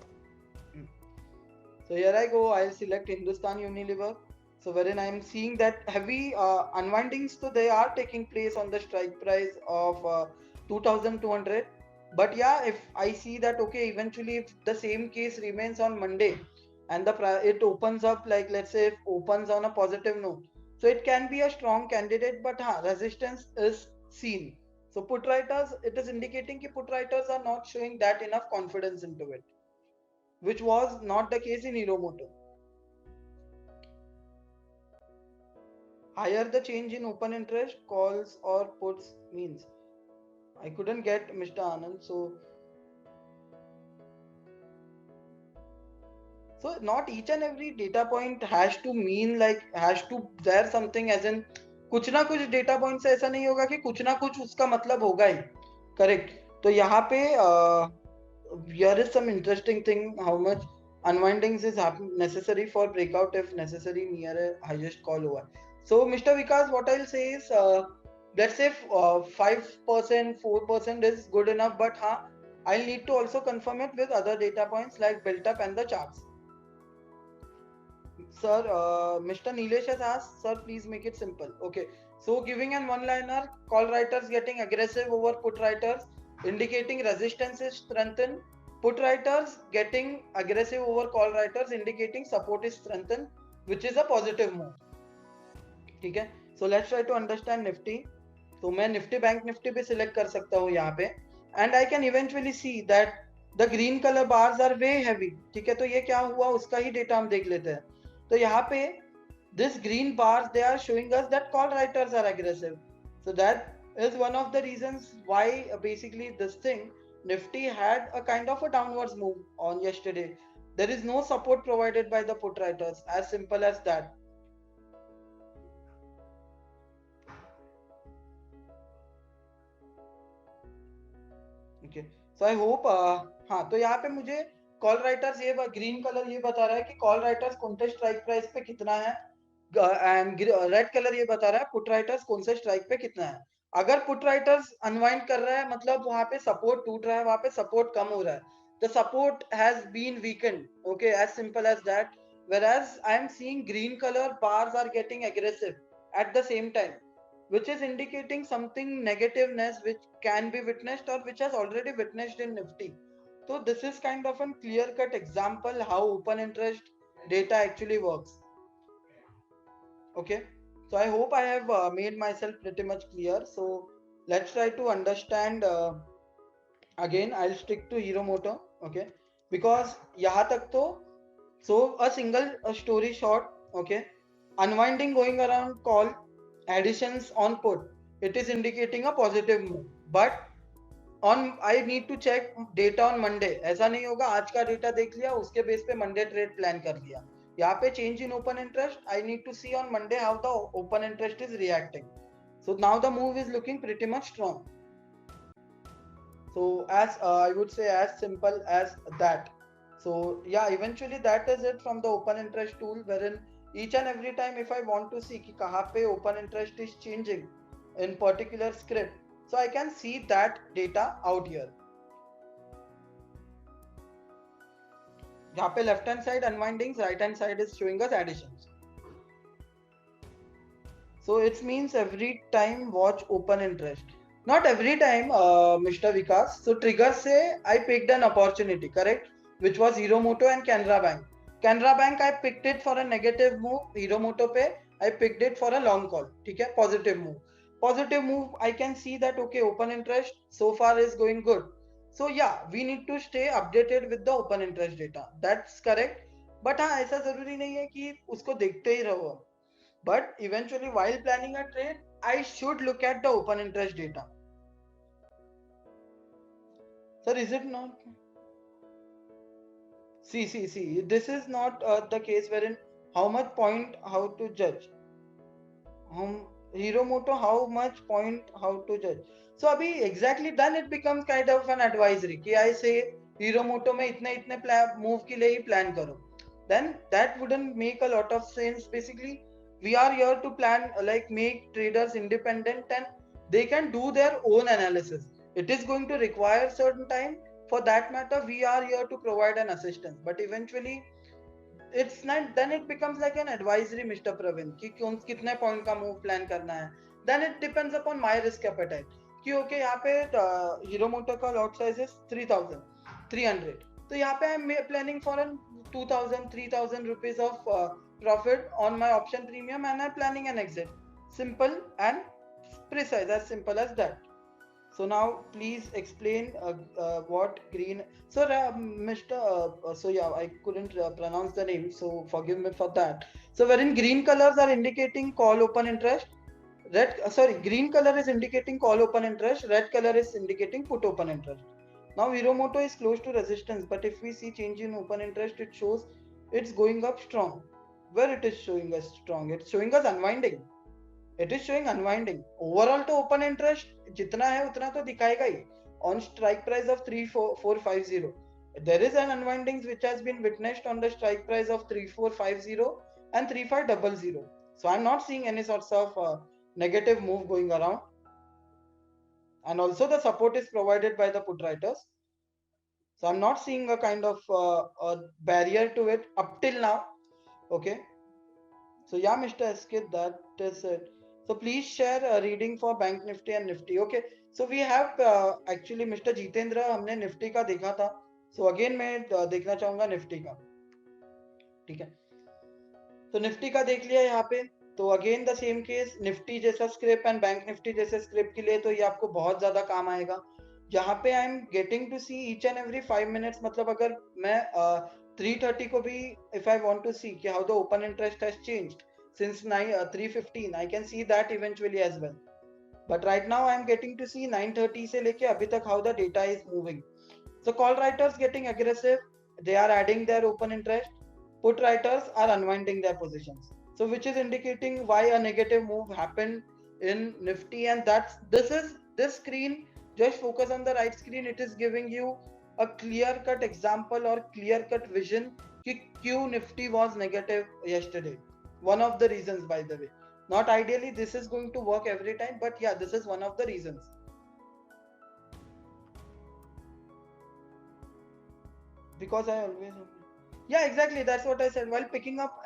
So here I go, I'll select Hindustan Unilever. So wherein I'm seeing that heavy unwindings, so they are taking place on the strike price of 2,200. But yeah, if I see that, okay, eventually if the same case remains on Monday and it opens up, like let's say if opens on a positive note, so it can be a strong candidate, but resistance is seen. So put writers, it is indicating that put writers are not showing that enough confidence into it, which was not the case in Hero Moto. Higher the change in open interest, calls or puts means. I couldn't get Mr. Anand, so not each and every data point has to mean like has to there something, as in कुछ ना कुछ data point से ऐसा नहीं होगा कि कुछ ना कुछ उसका मतलब होगा ही, करेक्ट. तो यहाँ पे here is some interesting thing, how much unwindings is necessary for breakout if necessary near a highest call over. So Mr. Vikas, what I'll say is let's say 5%, 4% is good enough, but I'll need to also confirm it with other data points like built up and the charts. Sir, Mr. Nilesh has asked, sir, please make it simple. Okay, so giving an one-liner, call writers getting aggressive over put writers, indicating resistance is strengthened. Put writers getting aggressive over call writers, indicating support is strengthened, which is a positive move. ठीक है. So let's try to understand Nifty. तो मैं Nifty Bank Nifty पे select कर सकता हूँ यहाँ पे, and I can eventually see that the green color bars are way heavy. ठीक है, तो ये क्या हुआ उसका ही डेटा हम देख लेते हैं. तो यहाँ पे this green bars, they are showing us that call writers are aggressive. So that is one of the reasons why basically this thing Nifty had a kind of a downwards move on yesterday. There is no support provided by the put writers, as simple as that. Okay, so I hope हाँ, तो यहाँ पे मुझे call writers ये green colour ये बता रहा है कि कॉल राइटर्स कौन से स्ट्राइक प्राइस पे कितना है, एंड रेड कलर ये बता रहा है पुट राइटर्स कौन से स्ट्राइक पे कितना है. अगर पुट राइटर्स अनवाइंड कर रहा है मतलब वहां पे सपोर्ट टूट रहा है, वहां पे सपोर्ट कम हो रहा है, the support has been weakened. Okay, as simple as that. whereas I am seeing green color bars are getting aggressive at the same time, which is indicating something negativeness which can be witnessed or which has already witnessed in Nifty. So this is kind of a clear-cut example how open interest data actually works. Okay, so I hope I have made myself pretty much clear. So let's try to understand. Again, I'll stick to Hero Moto. Okay, because यहाँ तक तो so a single story short. Okay, unwinding going around call, additions on put, it is indicating a positive move, but on I need to check data on Monday. ऐसा नहीं होगा आज का data देख लिया उसके बेस पे मंडे ट्रेड प्लान कर लिया. यहाँ पे change in open interest, I need to see on Monday how the open interest is reacting. So now the move is looking pretty much strong. So as I would say as simple as that. So yeah, eventually that is it from the open interest tool, wherein each and every time if I want to see कि कहाँ पे open interest is changing in particular script, so I can see that data out here. यहाँ पे left hand side unwindings, right hand side is showing us additions. So it means every time watch open interest. Not every time, Mr. Vikas. So trigger say I picked an opportunity, correct? Which was Hero Moto and Canara Bank. Canara Bank I picked it for a negative move. Hero Moto पे I picked it for a long call. ठीक है? Positive move. Positive move. I can see that okay, open interest so far is going good. So yeah, we need to stay updated with the open interest data. That's correct. But हाँ, ऐसा जरूरी नहीं है कि उसको देखते ही रहो. But eventually, while planning a trade, I should look at the open interest data. Sir, is it not? See. This is not the case wherein how much point, how to judge. Hero Moto, how much point, how to judge. So अभी exactly then it becomes kind of an advisory कि I say Hero Moto में इतने इतने move के लिए ही plan करो. Then that wouldn't make a lot of sense. Basically, we are here to plan, like make traders independent and they can do their own analysis. It is going to require certain time. For that matter, we are here to provide an assistance. But eventually, it's not, then it becomes like an advisory, Mr. Pravin, कि कितने point का move plan करना है. Then it depends upon my risk appetite. कि okay, यहाँ पे Hero Moto का lot size is 3,300. तो यहाँ पे I'm planning for an 2,000, 3,000 rupees of profit on my option premium and I'm planning an exit. Simple and precise, as simple as that. So now please explain what green. So Mr. So yeah, I couldn't pronounce the name, so forgive me for that. So wherein green colors are indicating call open interest, green color is indicating call open interest, red color is indicating put open interest. Now Hero Moto is close to resistance, but if we see change in open interest, it shows it's going up strong. Where it is showing us strong, it's showing us unwinding. It is showing unwinding. Overall to open interest जितना है उतना तो दिखाएगा ही. On strike price of 3450, there is an unwinding which has been witnessed on the strike price of 3450 and 3500. So I'm not seeing any sorts of negative move going around. And also the support is provided by the put writers. So I'm not seeing a kind of a barrier to it up till now. Okay. So yeah, Mr. SK, that is it. So please share a reading for Bank Nifty and Nifty. Okay. So we have actually Mr. Jitendra, हमने Nifty का देखा था. So again मैं देखना चाहूंगा Nifty का. ठीक है. तो Nifty का देख लिया यहाँ पे. तो again the same case, Nifty जैसा स्क्रिप्ट and Bank Nifty जैसे स्क्रिप्ट के लिए तो ये आपको बहुत ज्यादा काम आएगा. यहाँ पे I am getting to see each and every 5 minutes. मतलब अगर मैं 3:30 को भी if I want to see how the open interest has changed since 3:15, I can see that eventually as well. But right now I am getting to see 9:30 से लेके अभी तक how the data is moving. So call writers getting aggressive, they are adding their open interest. Put writers are unwinding their positions. So which is indicating why a negative move happened in Nifty, and this screen. Just focus on the right screen. It is giving you a clear-cut example or clear-cut vision कि क्यों Nifty was negative yesterday. One of the reasons, by the way. Not ideally this is going to work every time, but yeah, this is one of the reasons. Because I always, yeah, exactly, that's what I said. While picking up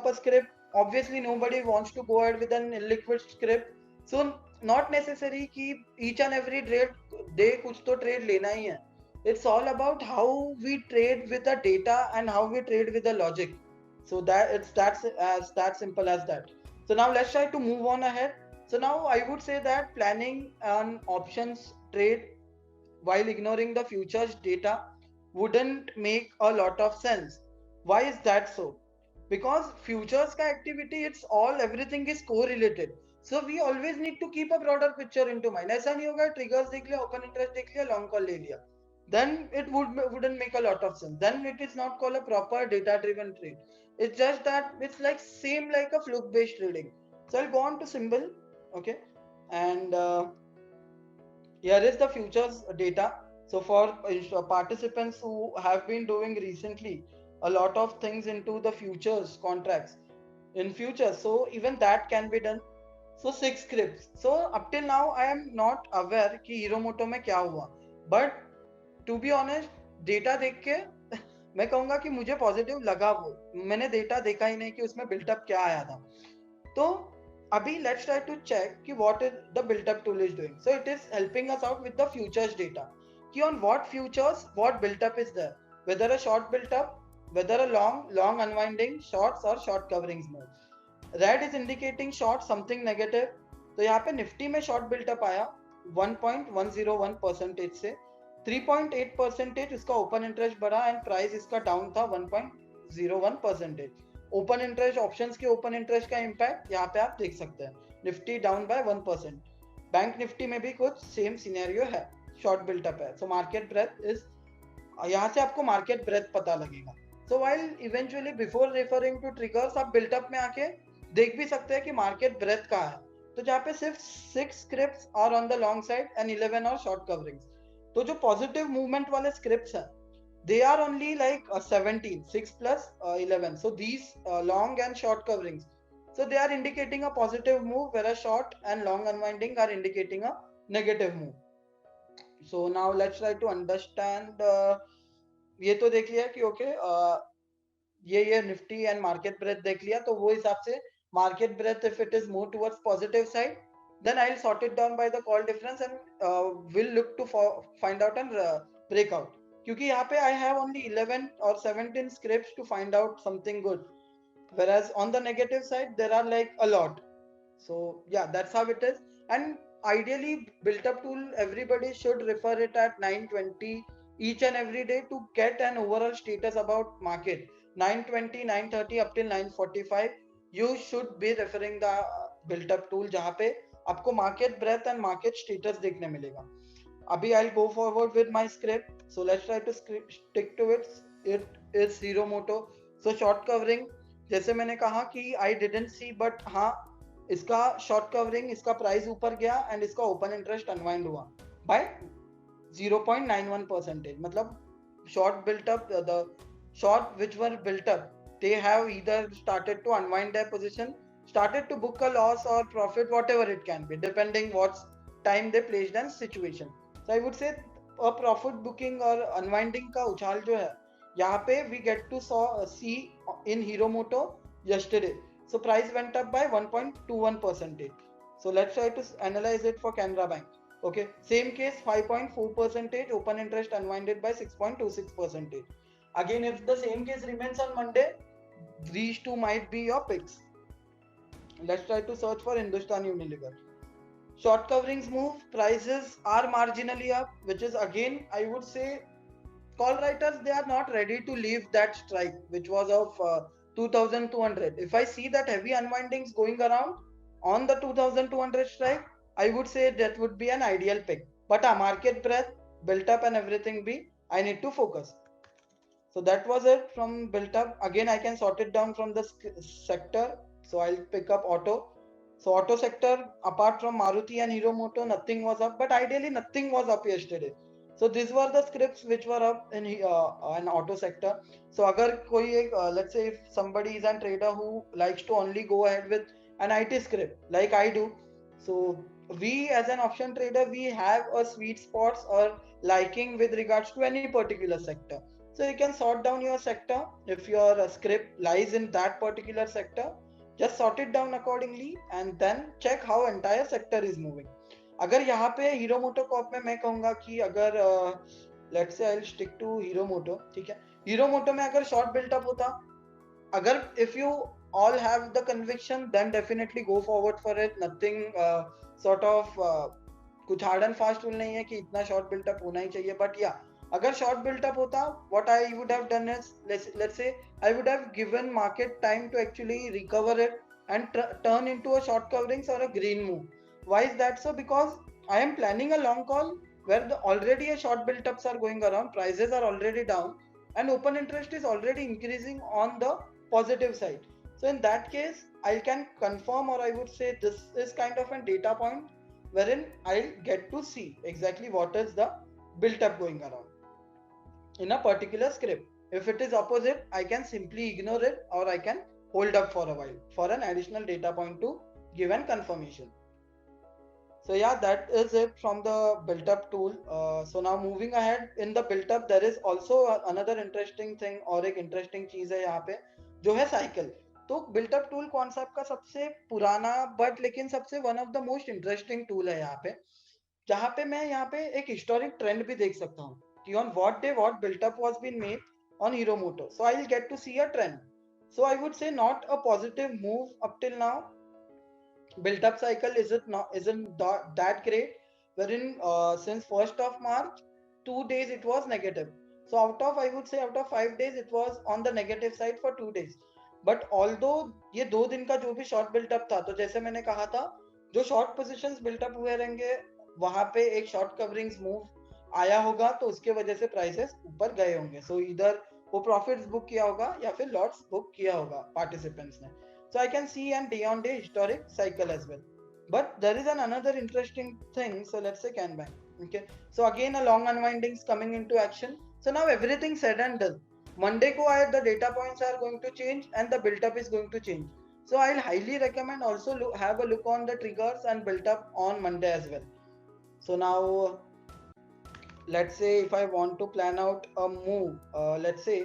a script, obviously nobody wants to go ahead with an illiquid script. So not necessary कि each and every day कुछ तो trade लेना ही है. It's all about how we trade with the data and how we trade with the logic. So that's that simple as that. So now let's try to move on ahead. So now I would say that planning an options trade while ignoring the futures data wouldn't make a lot of sense. Why is that so? Because futures ka activity, everything is correlated. So we always need to keep a broader picture into mind. ऐसा नहीं होगा triggers देख लिया, open interest देख लिया, long call ले लिया. Then it wouldn't make a lot of sense. Then it is not called a proper data driven trade. It's just that it's like same like a fluke based trading. So I'll go on to symbol. Okay. And here is the futures data. So for participants who have been doing recently a lot of things into the futures contracts in futures, so even that can be done. So 6 scripts. So up till now I am not aware कि Hero Moto में क्या हुआ. But to be honest, data देख के मैं कहूंगा कि मुझे पॉजिटिव लगा. वो मैंने डेटा देखा ही नहीं कि उसमें बिल्टअप क्या आया था. तो अभी let's try to check कि what is the built up tool is doing. So it is helping us out with the futures data. कि on what futures, what built up is there. Whether a short built up, whether a long unwinding, shorts or short coverings mode. Red is indicating short something negative. तो यहाँ पे Nifty में short built up आया 1.101% से 3.8% इसका open interest बढ़ा and price इसका down था 1.01%. ओपन इंटरेस्ट ऑप्शंस के ओपन इंटरेस्ट का इम्पैक्ट यहाँ पे आप देख सकते हैं. Nifty down by 1%. Bank Nifty में भी कुछ सेम सिनेरियो है, शॉर्ट बिल्टअप है. सो मार्केट ब्रेथ इज, यहाँ से आपको मार्केट ब्रेथ पता लगेगा. So while eventually before referring to triggers आप बिल्टअप में आके देख भी सकते हैं कि मार्केट ब्रेथ कहाँ है. तो जहाँ पे सिर्फ 6 scripts are on the long side and 11 और शॉर्ट कवरिंग्स. तो जो पॉजिटिव मूवमेंट वाले स्क्रिप्ट्स हैं they are only like 17, 6 plus 11. So these long and short coverings, so they are indicating a positive move, whereas short and long unwinding are indicating a negative move. So now let's try to understand. ये तो देख लिया कि okay ये Nifty and market breath देख लिया. तो वो हिसाब से market breadth if it is move towards positive side, then I'll sort it down by the call difference and will look to find out and break out. क्योंकि यहाँ पे I have only 11 or 17 scripts to find out something good, whereas on the negative side there are like a lot. So yeah, that's how it is. And ideally built up tool everybody should refer it at 9:20 each and every day to get an overall status about market. 9:20, 9:30 up till 9:45 you should be referring the built up tool जहाँ पे आपको market breadth and market status देखने मिलेगा. अभी I go forward with my script. So let's try to stick to it. It is Hero Moto. So short covering जैसे मैंने कहा कि आई डिडंट सी, बट हाँ इसका शॉर्ट कवरिंग, इसका प्राइस ऊपर गया एंड इसका ओपन इंटरेस्ट अनवाइंड हुआ बाय 0.91%. मतलब short built up, the short which were built up, they have either started to unwind their position, started to book a loss or profit, whatever it can be, depending what time they placed in situation. So I would say a profit booking or unwinding का उछाल जो है यहाँ पे we get to see in Hero Moto yesterday. So price went up by 1.21%. So let's try to analyze it for Canara Bank. Okay, same case 5.4%, open interest unwinded by 6.26%. Again, if the same case remains on Monday, these two might be your picks. Let's try to search for Hindustan Unilever. Short coverings move, prices are marginally up, which is again, I would say, call writers, they are not ready to leave that strike, which was of 2200. If I see that heavy unwindings going around on the 2200 strike, I would say that would be an ideal pick. But a market breadth, built up and everything be, I need to focus. So that was it from built up. Again, I can sort it down from the sector. So I'll pick up auto. So auto sector, apart from Maruti and Hero Moto, nothing was up. But ideally, nothing was up yesterday. So these were the scripts which were up in an auto sector. So agar koi let's say if somebody is a trader who likes to only go ahead with an IT script like I do, so we as an option trader, we have a sweet spots or liking with regards to any particular sector. So you can sort down your sector. If your script lies in that particular sector, just sort it down accordingly and then check how entire sector is moving. अगर यहाँ पे hero मोटो corp में मैं कहूंगा कि अगर let's say I will stick to Hero Moto, ठीक है. हीरो मोटो में अगर शॉर्ट बिल्टअप होता, अगर if you all have the conviction, then definitely go forward for it. Nothing sort of कुछ hard and fast rule नहीं है कि इतना short built up होना ही चाहिए. But yeah, अगर short built up होता, what I would have done is let's say I would have given market time to actually recover it and turn into a short coverings or a green move. Why is that so? Because I am planning a long call where already a short built ups are going around, prices are already down, and open interest is already increasing on the positive side. So in that case, I can confirm, or I would say this is kind of a data point wherein I'll get to see exactly what is the built up going around in a particular script. If it is opposite, I can simply ignore it or I can hold up for a while for an additional data point to give an confirmation. So yeah, that is it from the built up tool. So now moving ahead in the built up, there is also another interesting thing और एक interesting चीज है यहाँ पे जो है cycle. तो built up tool concept का सबसे पुराना बट लेकिन सबसे one of the most interesting tool है यहाँ पे, जहाँ पे मैं यहाँ पे एक हिस्टोरिक ट्रेंड भी देख सकता हूँ कि on what day what built-up was being made on Hero Moto. So I'll get to see a trend. So I would say not a positive move up till now. Built-up cycle isn't that great. Wherein since 1st of March, 2 days it was negative. So I would say out of 5 days it was on the negative side for 2 days. But although ये 2 दिन का जो भी short built up था, तो जैसे मैंने कहा था, जो शॉर्ट पोजिशन बिल्टअप हुए रहेंगे वहां पे एक शॉर्ट कवरिंग्स मूव आया होगा, तो उसके वजह से प्राइसेस ऊपर गए होंगे. सो इधर वो प्रॉफिट्स बुक किया होगा या फिर लॉट्स बुक किया होगा पार्टिसिपेंट्स ने. So I can see an day on day historic cycle as well. But there is another interesting thing. So let's say Kanban. Okay. So again a long unwindings coming into action. So now everything said and done. Monday ko the data points are going to change and the build up is going to change. So I'll highly recommend also have a look on the triggers and build up on Monday as well. So now let's say if I want to plan out a move, let's say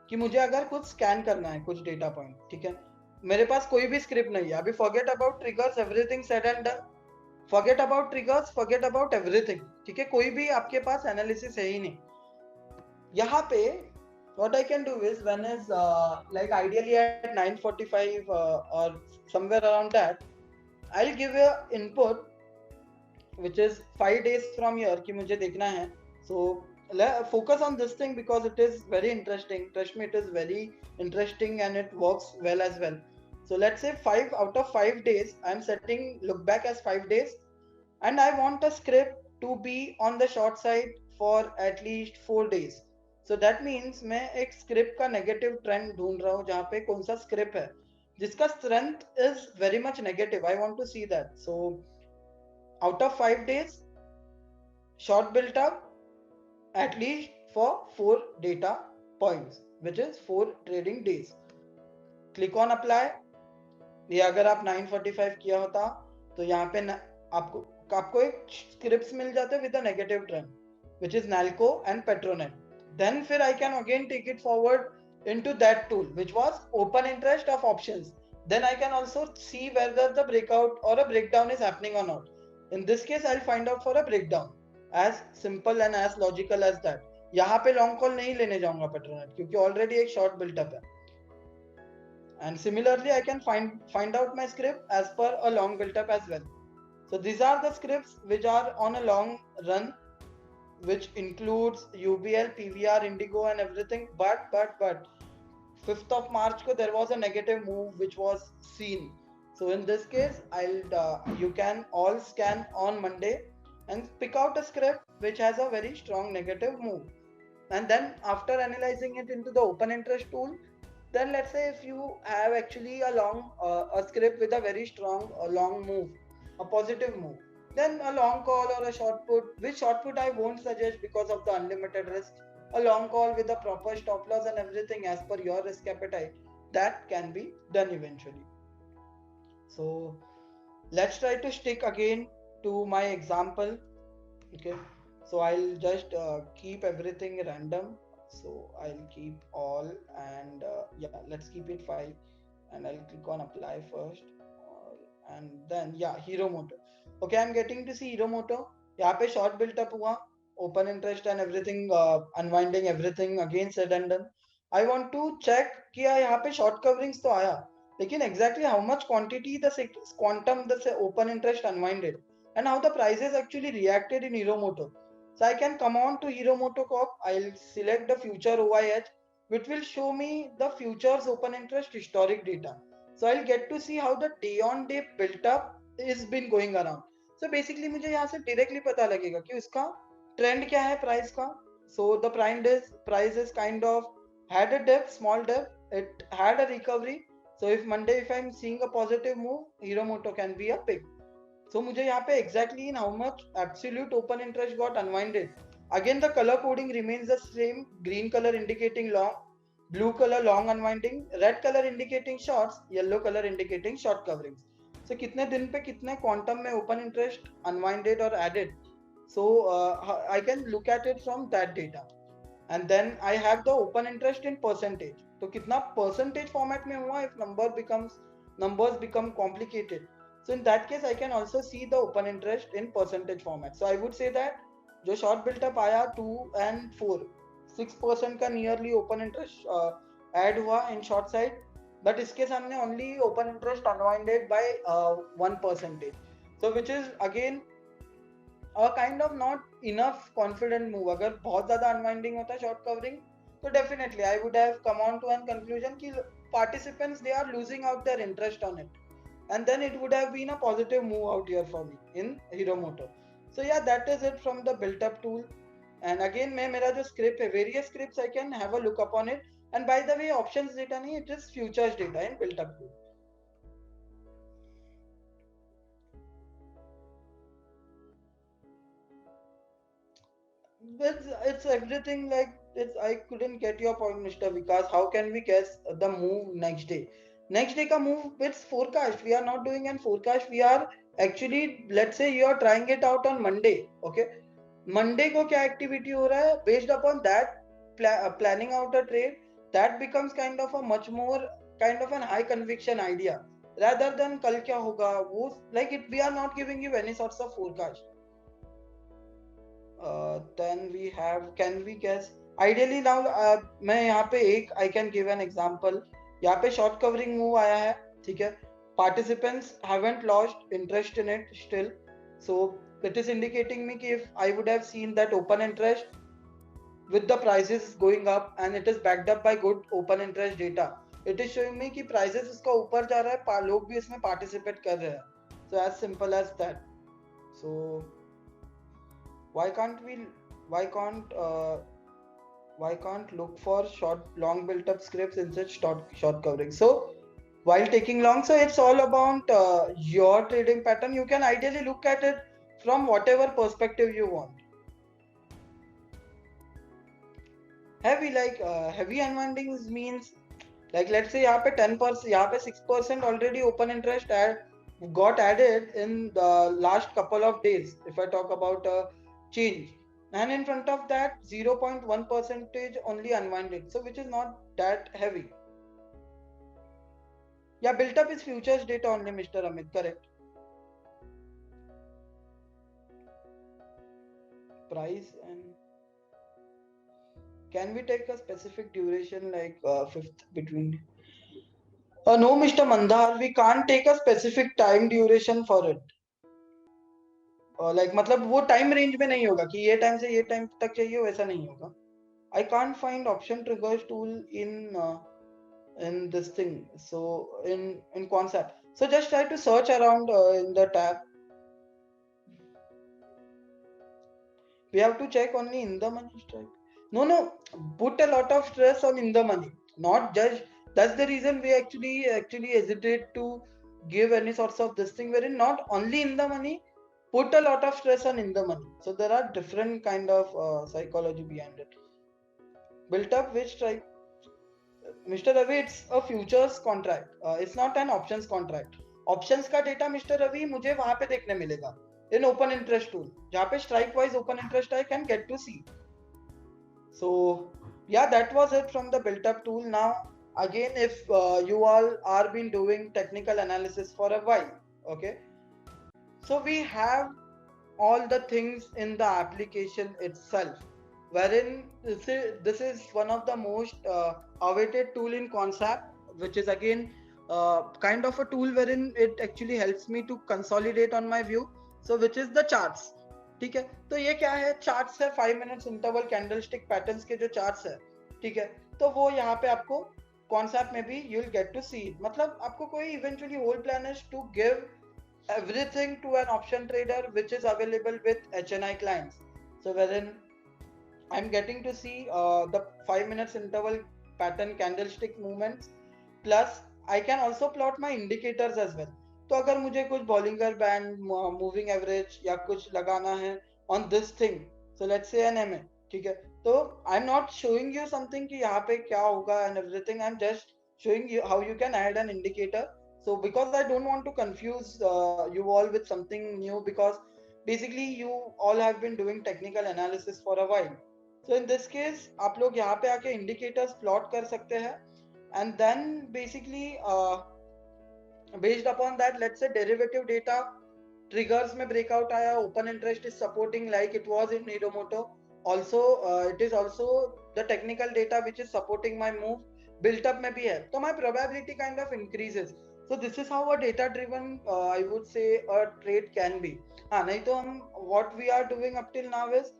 कि मुझे अगर कुछ scan करना है कुछ data point, ठीक है, मेरे पास कोई भी स्क्रिप्ट नहीं है अभी. Forget about triggers, everything said and done. Forget about triggers, forget about everything, ठीक है, कोई भी आपके पास एनालिसिस है ही नहीं. यहाँ पे what I can do is when is like ideally at 9:45 or somewhere around that, I'll give a input which is 5 days from here कि मुझे देखना है. So focus on this thing because it is very interesting. Trust me, it is very interesting and it works well as well. So let's say 5 out of 5 days I'm setting look back as 5 days and I want a script to be on the short side for at least 4 days. So that means मैं एक script का negative trend ढूंढ रहा हूँ जहाँ पे कौन सा script है जिसका strength is very much negative. I want to see that. So out of 5 days short built up at least for 4 data points which is 4 trading days. Click on apply. ये अगर आप 9:45 किया होता तो यहाँ पे आपको एक स्क्रिप्ट्स मिल जाते with a negative trend which is Nalco and Petronet. Then फिर I can again take it forward into that tool which was open interest of options. Then I can also see whether the breakout or a breakdown is happening or not. In this case I'll find out for a breakdown. As simple and as logical as that. यहाँ पे long call नहीं लेने जाऊंगा Petronet क्योंकि already एक short built up है. And similarly I can find out my script as per a long built-up as well. So these are the scripts which are on a long run, which includes UBL, PVR, Indigo and everything. But 5th of March ko there was a negative move which was seen. So in this case you can all scan on Monday and pick out a script which has a very strong negative move. And then after analyzing it into the open interest tool, then let's say if you have actually a long a script with a very strong long move, a positive move, then a long call or a short put, which short put I won't suggest because of the unlimited risk. A long call with a proper stop loss and everything as per your risk appetite, that can be done eventually. So let's try to stick again to my example. Okay, so I'll just keep everything random. So I'll keep all and yeah, let's keep it 5 and I'll click on apply first and then yeah, Hero Moto. Okay, I'm getting to see Hero Moto. यहाँ पे short built up हुआ, open interest and everything unwinding everything again said and done. I want to check कि यहाँ पे short coverings तो आया, लेकिन exactly how much quantity the quantum the open interest unwinded and how the prices actually reacted in Hero Moto. So I can come on to Hero Moto Corp. I'll select the future OIH, which will show me the futures open interest historic data. So I'll get to see how the day on day built up is been going around. So basically मुझे यहाँ से directly पता लगेगा कि उसका trend क्या है price का. So the price is kind of had a dip, small dip. It had a recovery. So if Monday if I'm seeing a positive move, Hero Moto can be a pick. So मुझे यहाँ पे exactly in how much absolute open interest got unwinded. Again the color coding remains the same. Green color indicating long, blue color long unwinding, red color indicating shorts, yellow color indicating short coverings. So कितने दिन पे कितने quantum में open interest unwinded or added. So I can look at it from that data. and then I have the open interest in percentage. तो कितना percentage format में हुआ if numbers become complicated. So in that case I can also see the open interest in percentage format. So I would say that जो short built up आया 2 and 4 6% का nearly open interest add हुआ in short side, but इसके सामने only open interest unwinded by 1%. So which is again a kind of not enough confident move. अगर बहुत ज़्यादा unwinding होता है short covering, तो definitely I would have come on to one conclusion कि participants they are losing out their interest on it, and then it would have been a positive move out here for me in Hero Moto. So yeah, that is it from the built up tool. And again मैं मेरा जो script है, various scripts I can have a look upon it. And by the way, options data नहीं, it is futures data in built up tool. It's everything like it's. I couldn't get your point, Mr. Vikas. How can we guess the move next day? Next day ka move, it's forecast. We are not doing an forecast. We are actually, let's say you are trying it out on Monday. Okay, Monday को क्या activity हो रहा है? Based upon that, planning out a trade, that becomes kind of a much more kind of an high conviction idea rather than कल क्या होगा वो, like it. We are not giving you any sorts of forecast. Then we have, can we guess ideally now? मैं यहाँ पे एक I can give an example. यहाँ पे short covering move आया है, ठीक है. Participants haven't lost interest in it still, so it is indicating me कि if I would have seen that open interest with the prices going up and it is backed up by good open interest data, it is showing me कि prices इसका ऊपर जा रहा है, लोग भी इसमें participate कर रहे हैं. So as simple as that. So why can't look for long built up scripts instead short covering? So while taking long, so it's all about your trading pattern. You can ideally look at it from whatever perspective you want. Heavy unwindings means, like let's say यहाँ पे 10%, यहाँ पे 6% already open interest got added in the last couple of days. If I talk about change, and in front of that 0.1% only unwinded, so which is not that heavy. Yeah, built up is futures data only, Mr. Amit, correct. Price, and can we take a specific duration like fifth between? No, Mr. Mandhar, we can't take a specific time duration for it. Like मतलब वो time range में नहीं होगा कि ये time से ये time तक चाहिए, वैसा नहीं होगा. I can't find option triggers tool in this thing. So in concept. So just try to search around in the tab. We have to check only in the money strike. No, put a lot of stress on in the money, not judge. That's the reason we actually hesitate to give any sorts of this thing wherein not only in the money, put a lot of stress on in the money. So there are different kind of psychology behind it. Built up which strike, Mr. Ravi, it's a futures contract. It's not an options contract. Options का data Mr. Ravi मुझे वहाँ पे देखने मिलेगा in open interest tool, जहाँ पे strike wise open interest I can get to see. So yeah, that was it from the built up tool. Now again, if you all are been doing technical analysis for a while, okay, so we have all the things in the application itself, wherein this is one of the most awaited tool in concept, which is again kind of a tool wherein it actually helps me to consolidate on my view. So which is the charts. ठीक है, तो ये क्या है, charts है 5 minutes interval candlestick patterns के जो charts है, ठीक है, तो वो यहाँ पे आपको कॉन्सेप्ट में भी you will get to see. मतलब आपको कोई eventually whole plan is to give everything to an option trader which is available with HNI clients. So wherein I'm getting to see the 5 minutes interval pattern candlestick movements, plus I can also plot my indicators as well. तो अगर मुझे कुछ Bollinger band, moving average या कुछ लगाना है on this thing, so let's say N M A, ठीक है, तो I am not showing you something कि यहाँ पे क्या होगा and everything, I am just showing you how you can add an indicator. So because I don't want to confuse you all with something new, because basically you all have been doing technical analysis for a while. So in this case आप लोग यहाँ पे आके indicators plot कर सकते हैं, and then basically based upon that, let's say derivative data triggers में breakout आया, open interest is supporting like it was in Hiromoto. Also it is also the technical data which is supporting my move, built up में भी है, तो my probability kind of increases. So this is how a data driven I would say a trade can be. हाँ, नहीं तो हम what we are doing up till now is,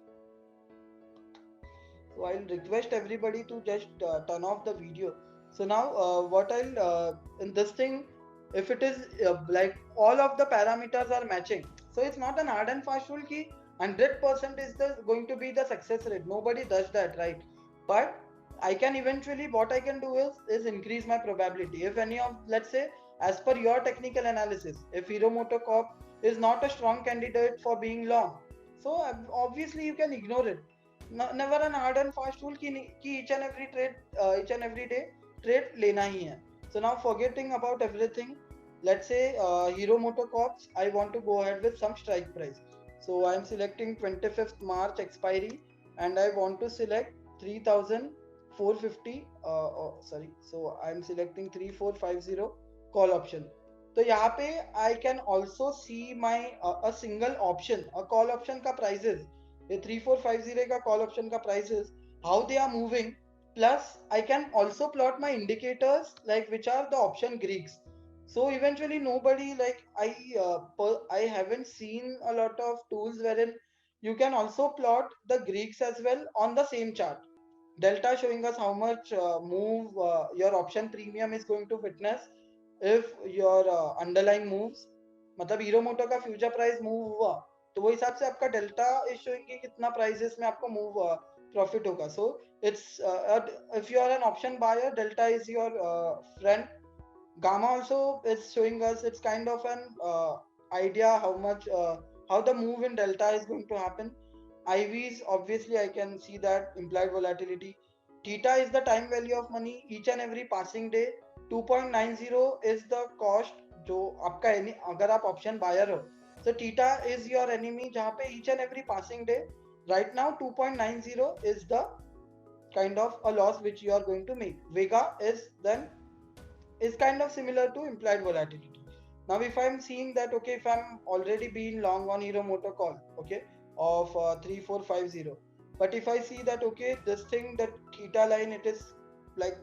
so I'll request everybody to just turn off the video. So now what I'll in this thing, if it is like all of the parameters are matching, so it's not an hard and fast rule ki 100% is the going to be the success rate. Nobody does that, right? But I can eventually, what I can do is increase my probability. If any of, let's say, as per your technical analysis, if Hiromoto Corp is not a strong candidate for being long, so obviously you can ignore it. Never an hard and fast rule ki each and every trade, each and every day trade lena hi hai. So now forgetting about everything, let's say Hiromoto Corps, I want to go ahead with some strike price. So I am selecting 25th March expiry, and I want to select 3450 sorry, so I am selecting 3450 call option. तो यहाँ पे I can also see my a single option, a call option का prices, ये 3450 का call option का prices, how they are moving, plus I can also plot my indicators like which are the option Greeks. So eventually nobody, like I haven't seen a lot of tools wherein you can also plot the Greeks as well on the same chart. Delta showing us how much move your option premium is going to witness if your underlying moves. मतलब hero मोटो का future price move हुआ तो वो हिसाब से आपका delta is showing कि कितना प्राइसेस में आपको मूव प्रॉफिट होगा. So it's if you are an option buyer, delta is your friend. Gamma also is showing us, it's kind of an idea how much how the move in delta is going to happen. IVs, obviously I can see that implied volatility. Theta is the time value of money each and every passing day. 2.90 is the cost जो आपका अगर आप option buyer हो. So theta is your enemy जहाँ पे each and every passing day right now 2.90 is the kind of a loss which you are going to make. Vega is kind of similar to implied volatility. Now if I'm seeing that, okay, if I'm already been long on Hiromoto call, okay, of 3450, but if I see that, okay, this thing, that theta line, it is like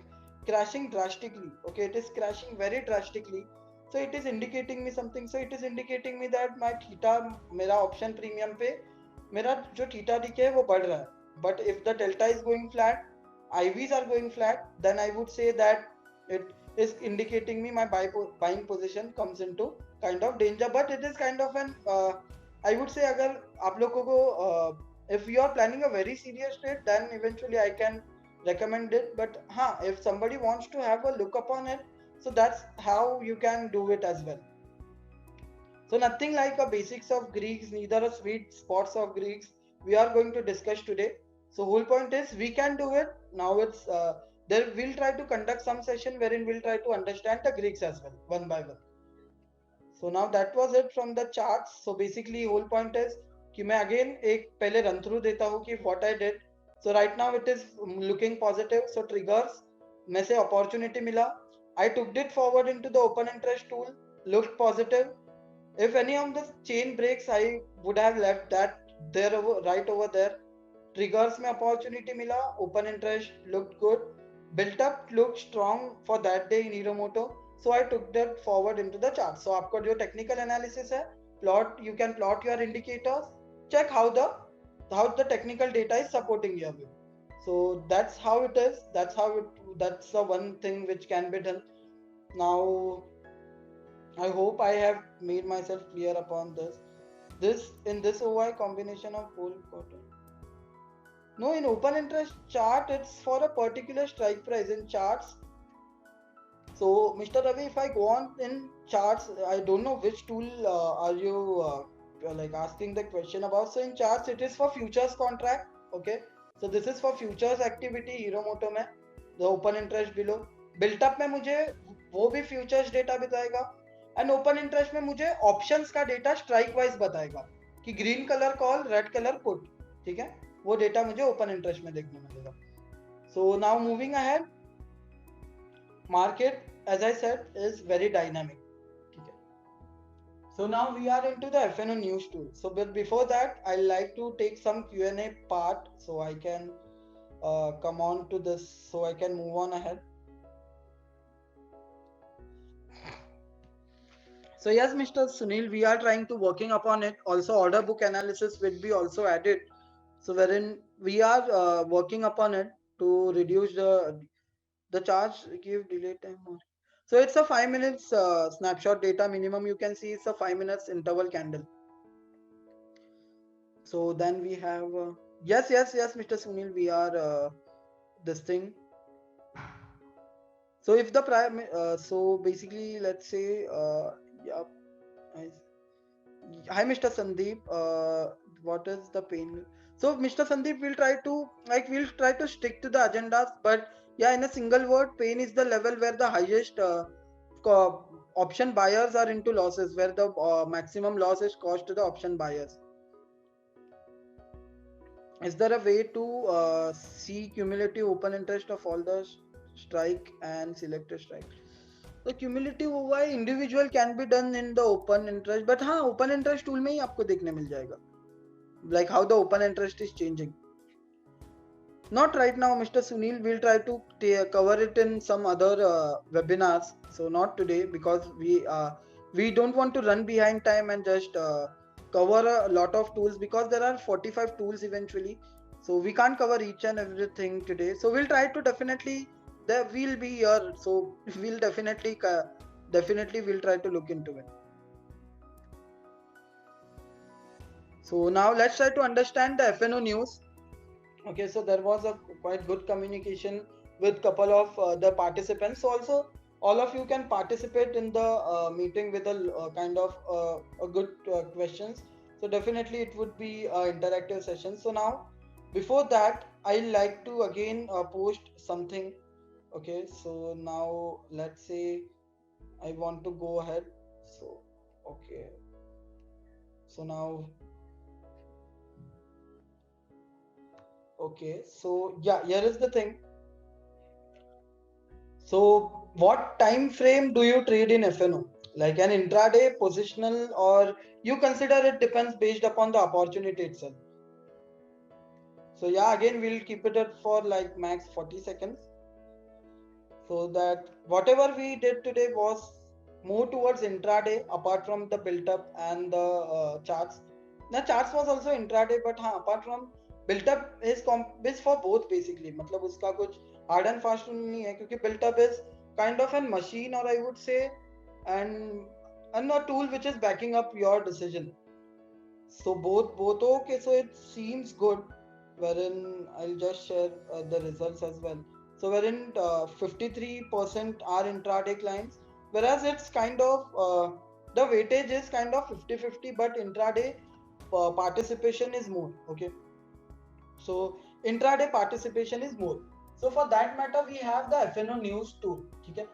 crashing drastically, okay, it is crashing very drastically, so it is indicating me something. So it is indicating me that my theta, मेरा option premium पे मेरा जो theta दिखे है वो बढ़ रहा है. But if the delta is going flat, IVs are going flat, then I would say that it is indicating me my buying position comes into kind of danger. But it is kind of an I would say अगर आप लोगों को if you are planning a very serious trade, then eventually I can recommend it. But हाँ, if somebody wants to have a look upon it, so that's how you can do it as well. So nothing like a basics of Greeks, neither a sweet spots of Greeks we are going to discuss today. So whole point is we can do it. Now it's there we'll try to conduct some session wherein we'll try to understand the Greeks as well, one by one. So now that was it from the charts. So basically whole point is कि मैं again एक पहले run through देता हूँ कि what I did. So right now it is looking positive. So triggers में से opportunity मिला. I took it forward into the open interest tool, looked positive. If any of the chain breaks, I would have left that there right over there. Triggers में opportunity मिला, open interest looked good, built up looked strong for that day in Hiromoto, so I took that forward into the chart. So आपका जो technical analysis है, plot, you can plot your indicators, check how the technical data is supporting your view. So that's how it is. That's the one thing which can be done. Now I hope I have made myself clear upon this in this OI combination of whole quarter. No, in open interest chart, it's for a particular strike price in charts. So, Mr. Ravi, if I go on in charts, I don't know which tool are you like asking the question about. So, in charts, it is for futures contract. Okay. So, this is for futures activity, Hiromoto में, the open interest below. Built up में मुझे वो भी futures data बताएगा. And open interest में मुझे options का data strike wise बताएगा कि green color call, red color put. ठीक है. वो डेटा मुझे ओपन इंटरेस्ट में देखने मिलेगा. So now moving ahead, market, as I said, is very dynamic. Okay. So now we are into the FNO news tool. So but before that, I like to take some Q&A part so I can come on to this, so I can move on ahead. So yes, Mr. Sunil, we are trying to working upon it. Also, order book analysis will be also added. So wherein we are working upon it to reduce the charge, give delay time more. So it's a 5 minutes snapshot data minimum. You can see it's a 5 minutes interval candle. So then we have yes, Mr. Sunil, we are this thing. So if the prime, so basically, let's say, yeah. Hi, Mr. Sandeep. What is the pain? So, Mr. Sandeep, we'll try to stick to the agendas, but yeah, in a single word, pain is the level where the highest option buyers are into losses, where the maximum loss is caused to the option buyers. Is there a way to see cumulative open interest of all the strike and selected strike? तो cumulative हुआ है, individual can be done in the open interest, but हाँ open interest tool में ही आपको देखने मिल जाएगा, like how the open interest is changing. Not right now, Mr. Sunil. We'll try to cover it in some other webinars. So not today, because we don't want to run behind time and just cover a lot of tools, because there are 45 tools eventually. So we can't cover each and everything today. So we'll try to definitely, there will be here. So we'll definitely we'll try to look into it. So now let's try to understand the FNO news. Okay, so there was a quite good communication with couple of the participants. So also all of you can participate in the meeting with a kind of a good questions. So definitely it would be an interactive session. So now before that, I like to again post something. Okay, so now let's say I want to go ahead. So okay, so now okay, so yeah, here is the thing. So what time frame do you trade in FNO? Like an intraday, positional, or you consider it depends based upon the opportunity itself? So yeah, again we'll keep it at for like max 40 seconds. So that whatever we did today was more towards intraday, apart from the built up and the charts. Now charts was also intraday, but हाँ, apart from built up is for both basically. मतलब उसका कुछ hard and fast rule नहीं है, क्योंकि built up is kind of a machine, or I would say, and a tool which is backing up your decision. So both okay. So it seems good, wherein I'll just share the results as well. So wherein 53% are intraday clients, whereas it's kind of the weightage is kind of 50-50, but intraday participation is more. Okay, so intraday participation is more. So for that matter, we have the FNO news tool. Okay,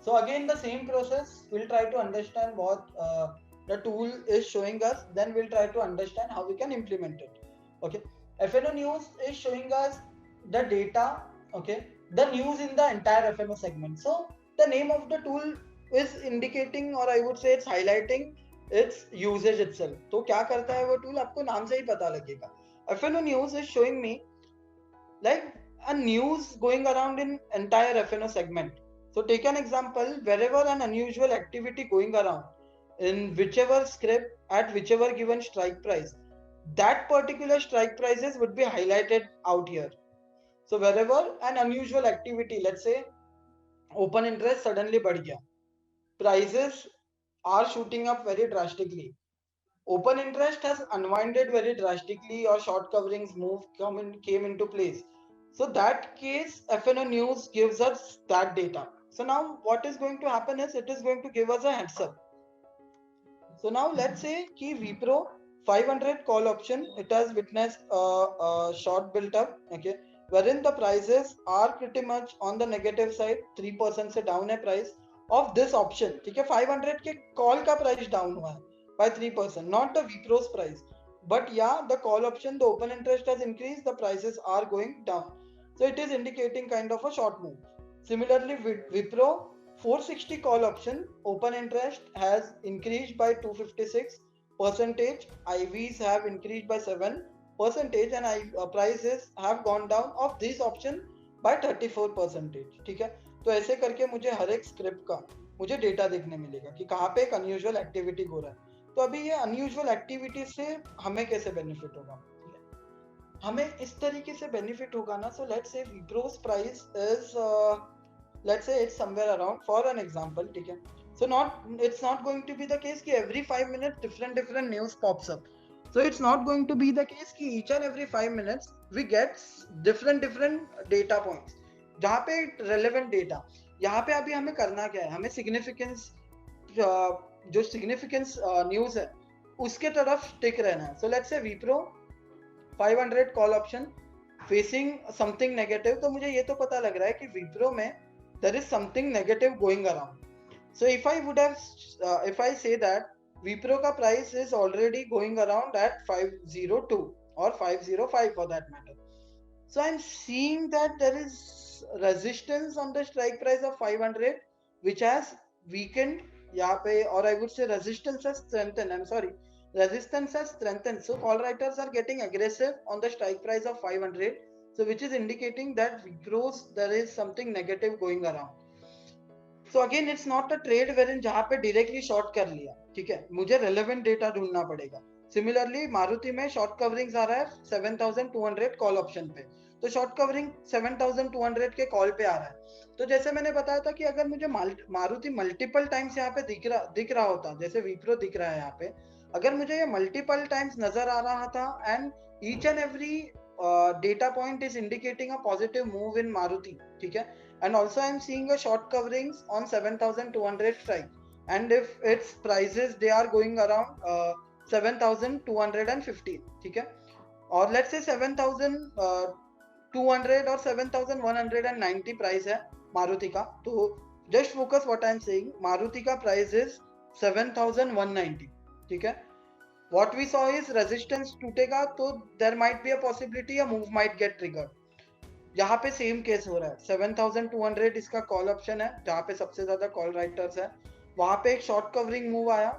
so again the same process. We'll try to understand what the tool is showing us. Then we'll try to understand how we can implement it. Okay, FNO news is showing us the data. Okay, the news in the entire FNO segment. So the name of the tool is indicating, or I would say it's highlighting its usage itself. तो क्या करता है वो tool, आपको नाम से ही पता लगेगा. FNO news is showing me like a news going around in entire FNO segment. So take an example, wherever an unusual activity going around in whichever script at whichever given strike price, that particular strike prices would be highlighted out here. So wherever an unusual activity, let's say open interest suddenly बढ़ गया, prices are shooting up very drastically. Open interest has unwinded very drastically, or short coverings came into place. So that case, FNO news gives us that data. So now what is going to happen is it is going to give us a heads up. So now let's say कि Wipro 500 call option, it has witnessed a short built up, okay, wherein the prices are pretty much on the negative side, 3% से down है price of this option. ठीक है, 500 के call का price down हुआ है by 3%, not the Wipro's price. but yeah, the call option, the open interest has increased, the prices are going down. So it is indicating kind of a short move. Similarly, with Wipro, 460 call option, open interest has increased by 256 percentage, IVs have increased by 7 percentage, and prices have gone down of this option by 34 percentage. ठीक है, तो ऐसे करके मुझे हर एक script का मुझे data देखने मिलेगा कि कहाँ पे एक अनयूजुअल एक्टिविटी हो रहा है. तो अभी ये अनयूजुअल एक्टिविटी से हमें कैसे बेनिफिट होगा, हमें इस तरीके से बेनिफिट होगा ना. So let's say Wipro's price is, let's say it's somewhere around, for an example, ठीक है. So not, it's not going to be the case कि every 5 minutes different news pops up. So it's not going to be the case कि each and every 5 minutes we get different data points जहाँ पे relevant data. यहाँ पे अभी हमें करना क्या है, हमें significance, जो significance न्यूज़ है उसके तरफ स्टिक रहना है. So let's say Wipro 500 call option facing something negative. तो मुझे ये तो पता लग रहा है कि विप्रो में there is something negative going around. So if I would have, if I say that Wipro का price is already going around at 502 और 505 for that matter. So I am seeing that there is resistance on the strike price of 500 which has weakened यहाँ पे, और I would say resistance has strengthen, I am sorry, resistance has strengthened. So call writers are getting aggressive on the strike price of 500. So which is indicating that Wipros there is something negative going around. So again it's not a trade wherein जहाँ पे directly short कर लिया, ठीक है, मुझे relevant data ढूंढना पड़ेगा. Similarly Maruti में short coverings आ रहा है 7200 call option पे. तो short covering 7200 के call पे आ रहा है. तो जैसे मैंने बताया था कि अगर मुझे मारुति मल्टीपल टाइम्स यहाँ पे दिख रहा होता, जैसे विप्रो दिख रहा है यहाँ पे, अगर मुझे ये मल्टीपल टाइम्स नजर आ रहा था and each and every data point is indicating a positive move in Maruti, ठीक है, and also I am seeing a short coverings on 7200 strike, and if its prices they are going around 7250, ठीक है, और let's say 7200 और 7190 price है मारुति का. तो just focus what I am saying, Maruti का प्राइस इज 7190, ठीक है. What we saw is resistance टूटेगा तो there might be a possibility a move might get triggered. यहाँ पे सेम केस हो रहा है. 7200 इसका कॉल ऑप्शन है जहाँ पे सबसे ज्यादा कॉल राइटर्स है. वहां पे एक शॉर्ट कवरिंग मूव आया,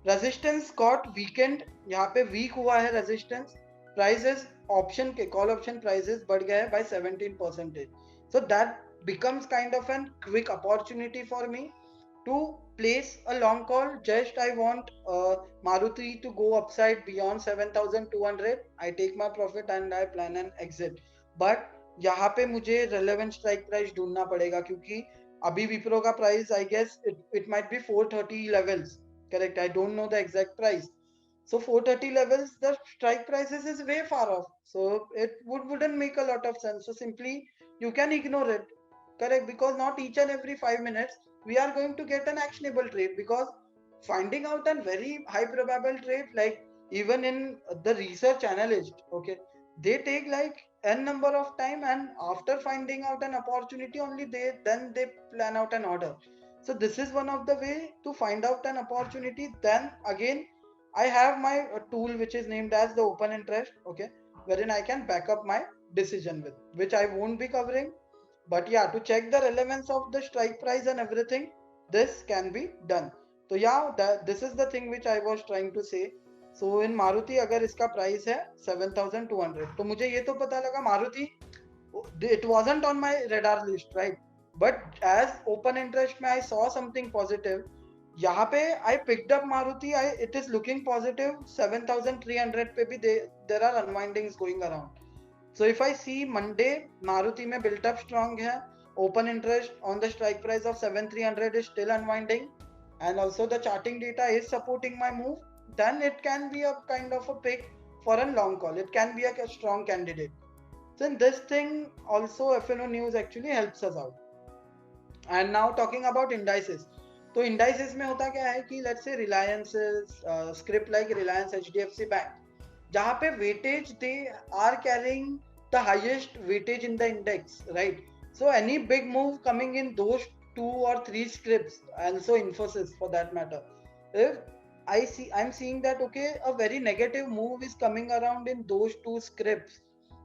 रेजिस्टेंस गॉट वीकेंड, यहाँ पे वीक हुआ है रेजिस्टेंस. प्राइसेस ऑप्शन के, कॉल ऑप्शन प्राइसेस बढ़ गए हैं by 17%. So that becomes kind of an quick opportunity for me to place a long call. Just I want Maruti to go upside beyond 7200. I take my profit and I plan an exit. But यहाँ पे मुझे relevant strike price ढूंढना पड़ेगा क्योंकि अभी विप्रो का price I guess it might be 430 levels. Correct. I don't know the exact price. So 430 levels, the strike prices is way far off. So it wouldn't make a lot of sense. So simply you can ignore it. Correct, because not each and every 5 minutes we are going to get an actionable trade, because finding out a very high probable trade, like even in the research analyst, okay, they take like n number of time, and after finding out an opportunity only they plan out an order. So this is one of the way to find out an opportunity. Then again I have my tool which is named as the open interest, okay, wherein I can back up my decision with, which I won't be covering. But yeah, to check the relevance of the strike price and everything, this can be done. So yeah, this is the thing which I was trying to say. So in Maruti अगर इसका price है 7200, तो मुझे ये तो पता लगा Maruti, it wasn't on my radar list, right? But as open interest में I saw something positive. यहाँ पे I picked up Maruti, it is looking positive. 7300 पे भी there are unwindings going around. So if I see Monday, Maruti में built up strong है, open interest on the strike price of 7300 is still unwinding, and also the charting data is supporting my move, then it can be a kind of a pick for a long call. It can be a strong candidate. So in this thing also FNO News actually helps us out. And now talking about indices. तो indices में होता क्या है कि let's say Reliance, script like Reliance HDFC Bank, जहाँ पे weightage they are carrying the highest weightage in the index, right? So any big move coming in those 2 or 3 scripts, also Infosys for that matter, if I'm seeing that okay, a very negative move is coming around in those two scripts.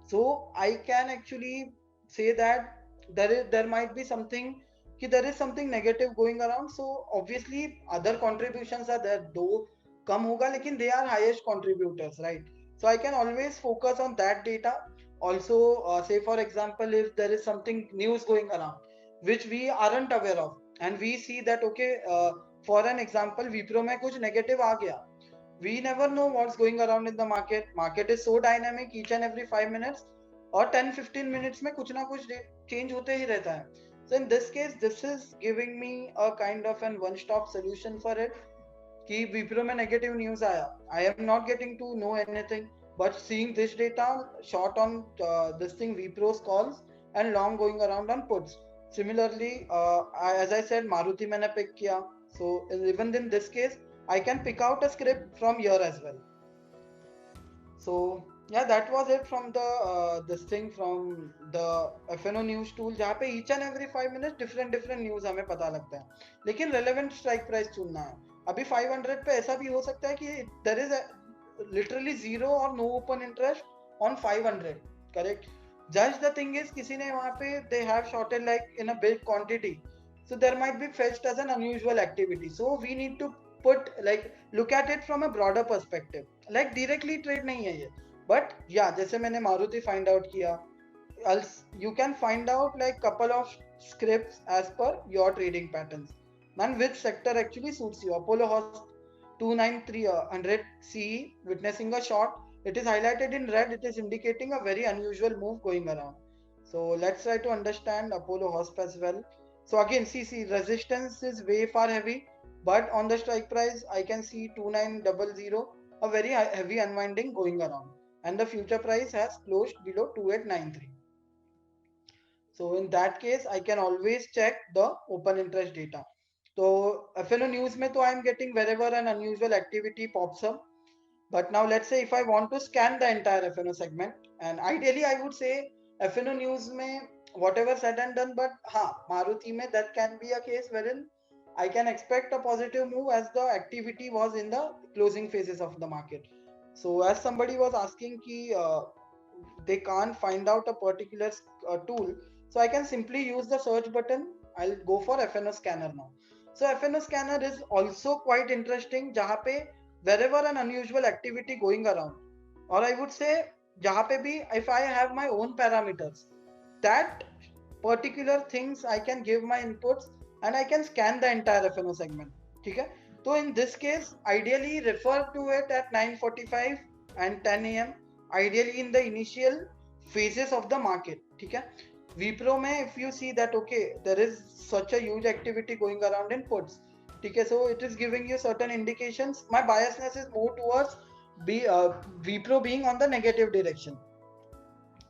So I can actually say that there might be something there is something negative going around. So obviously other contributions are there, though come hoga, lekin they are highest contributors, right? So I can always focus on that data. Also, say for example, if there is something news going around which we aren't aware of, and we see that okay, for an example, Wipro में कुछ negative आ गया. We never know what's going around in the market. Market is so dynamic, each and every 5 minutes or 10-15 minutes में कुछ ना कुछ change होते ही रहता है. So in this case, this is giving me a kind of an one-stop solution for it. कि Wipro में negative news आया. I am not getting to know anything, but seeing this data, short on this thing, Wipro's calls and long going around on puts. Similarly, as I said, Maruti मैंने pick किया. So even in this case, I can pick out a script from here as well. So yeah, that was it from the this thing from the FNO news tool, जहाँ पे each and every 5 minutes different news हमें पता लगता है. लेकिन relevant strike price चुनना है. अभी 500 पे ऐसा भी हो सकता है कि there is literally zero or no open interest on 500. Correct. Just the thing is किसी ने वहाँ पे they have shorted like in a big quantity. So there might be fetched as an unusual activity. So we need to put like look at it from a broader perspective. Like directly trade नहीं है ये. But yeah, जैसे मैंने Maruti find out किया, you can find out like couple of scripts as per your trading patterns. Man, which sector actually suits you? Apollo Host 29300 CE witnessing a short. It is highlighted in red. It is indicating a very unusual move going around. So let's try to understand Apollo Hosp as well. So again, see, resistance is way far heavy, but on the strike price, I can see 2900, a very heavy unwinding going around, and the future price has closed below 2893. So in that case, I can always check the open interest data. So FNO news mein to I am getting wherever an unusual activity pops up. But now let's say if I want to scan the entire FNO segment, and ideally I would say FNO news mein whatever said and done, but Maruti mein that can be a case wherein I can expect a positive move as the activity was in the closing phases of the market. So as somebody was asking ki they can't find out a particular tool, so I can simply use the search button. I'll go for FNO scanner now. So FNO scanner is also quite interesting, जहाँ पे wherever an unusual activity going around, or I would say जहाँ पे भी if I have my own parameters, that particular things I can give my inputs and I can scan the entire FNO segment. ठीक है? So in this case, ideally refer to it at 9:45 and 10 a.m. Ideally in the initial phases of the market. ठीक है? Wipro में if you see that okay, there is such a huge activity going around in puts. ठीक है? So it is giving you certain indications. My biasness is more towards Wipro being on the negative direction.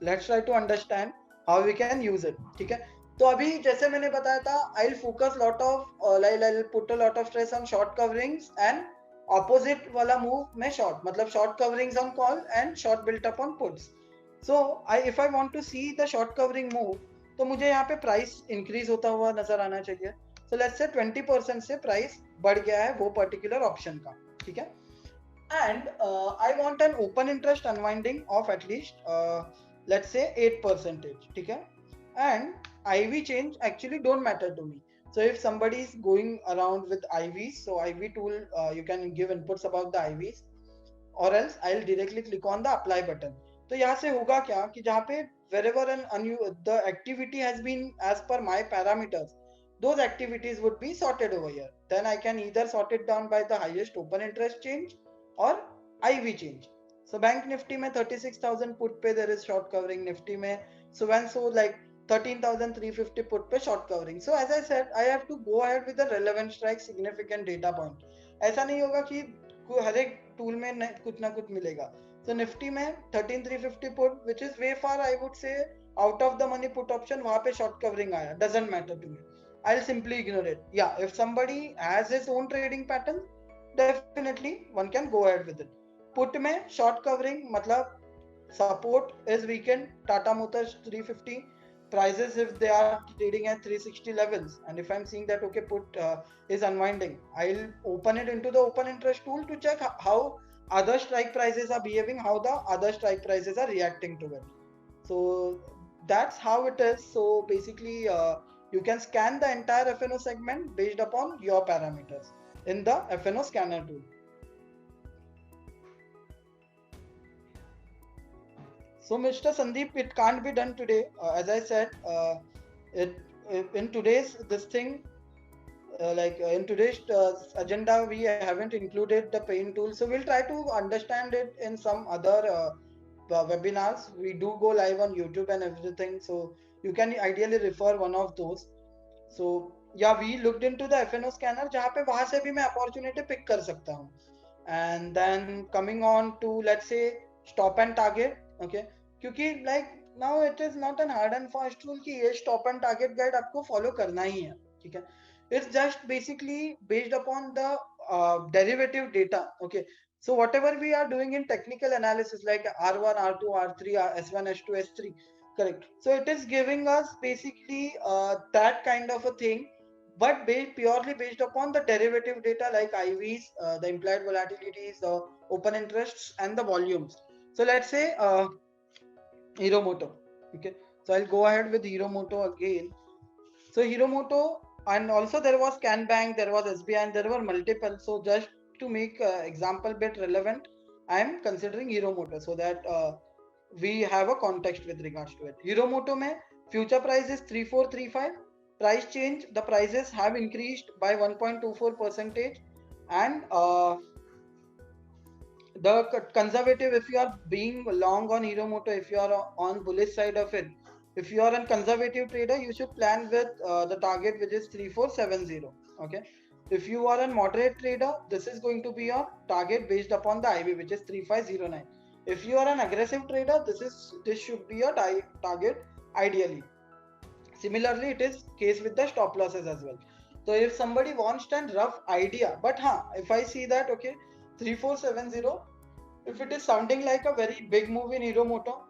Let's try to understand how we can use it. ठीक है? तो अभी जैसे मैंने बताया था, I'll focus lot of I'll put a lot of stress on short coverings and opposite वाला move में short, मतलब short coverings on call and short built up on puts. So if I want to see the short covering move, तो मुझे यहाँ पे price increase होता हुआ नजर आना चाहिए. So let's say 20% से price बढ़ गया है वो particular option का. ठीक है? And I want an open interest unwinding of at least let's say 8%. ठीक है? And IV change actually don't matter to me. So if somebody is going around with IVs, so IV tool you can give inputs about the IVs, or else I'll directly click on the apply button. तो यहाँ से होगा क्या कि जहाँ पे wherever the activity has been as per my parameters, those activities would be sorted over here. Then I can either sort it down by the highest open interest change or IV change. So Bank Nifty में 36,000 put पे there is short covering. Nifty में so like 13,350 put पे short covering. So as I said, I have to go ahead with the relevant strike significant data point. ऐसा नहीं होगा कि हर एक tool में कुछ ना कुछ मिलेगा. So Nifty में 13,350 put, which is way far, I would say out of the money put option, वहाँ पे short covering आया. Doesn't matter to me. I'll simply ignore it. Yeah, if somebody has his own trading pattern, definitely one can go ahead with it. Put में short covering मतलब support is weekend Tata Motors 350, prices if they are trading at 360 levels, and if I'm seeing that okay, put is unwinding, I'll open it into the open interest tool to check how other strike prices are behaving, how the other strike prices are reacting to it. So that's how it is. So basically you can scan the entire FNO segment based upon your parameters in the FNO scanner tool. So, Mr. Sandeep, it can't be done today. As I said, it in today's this thing, in today's agenda, we haven't included the paint tool. So we'll try to understand it in some other webinars. We do go live on YouTube and everything, so you can ideally refer one of those. So yeah, we looked into the FNO scanner, जहाँ पे वहां से भी मैं opportunity pick कर सकता हूँ. And then coming on to, let's say, stop and target. Okay, क्योंकि like now it is not an hard and fast rule कि ये stop and target guide आपको follow करना ही है. ठीक है, it's just basically based upon the derivative data. Okay, so whatever we are doing in technical analysis like R1, R2, R3, S1, S2, S3, correct, so it is giving us basically that kind of a thing, but purely based upon the derivative data like IVs, the implied volatilities, the open interests, and the volumes. So let's say Hiromoto. Okay, so I'll go ahead with Hiromoto again. So Hiromoto, and also there was CanBank, there was SBI, and there were multiple. So just to make example bit relevant, I am considering Hiromoto so that we have a context with regards to it. Hiromoto mein future price is 3435. Price change, the prices have increased by 1.24 percentage, and the conservative, if you are being long on Hiromoto, if you are on bullish side of it, if you are a conservative trader, you should plan with the target which is 3470. Okay, if you are a moderate trader, this is going to be your target based upon the IV which is 3509. If you are an aggressive trader, this should be your target ideally. Similarly, it is case with the stop losses as well. So if somebody wants a rough idea, but if I see that okay, 3470, if it is sounding like a very big move in Hiromoto,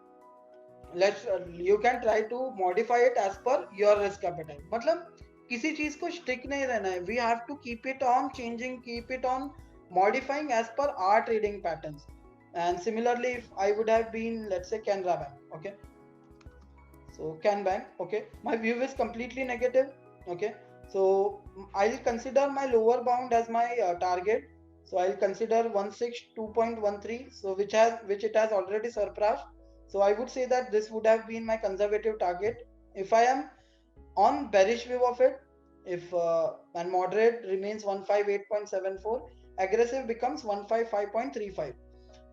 you can try to modify it as per your risk appetite. मतलब किसी चीज को stick नहीं रहना है. We have to keep it on changing, keep it on modifying as per our trading patterns. And similarly, if I would have been, let's say, Canara Bank, okay, so CanBank, okay, my view is completely negative. Okay, so I'll consider my lower bound as my target. So I'll consider 162.13, so which it has already surpassed. So I would say that this would have been my conservative target. If I am on bearish view of it, if and moderate remains 158.74, aggressive becomes 155.35.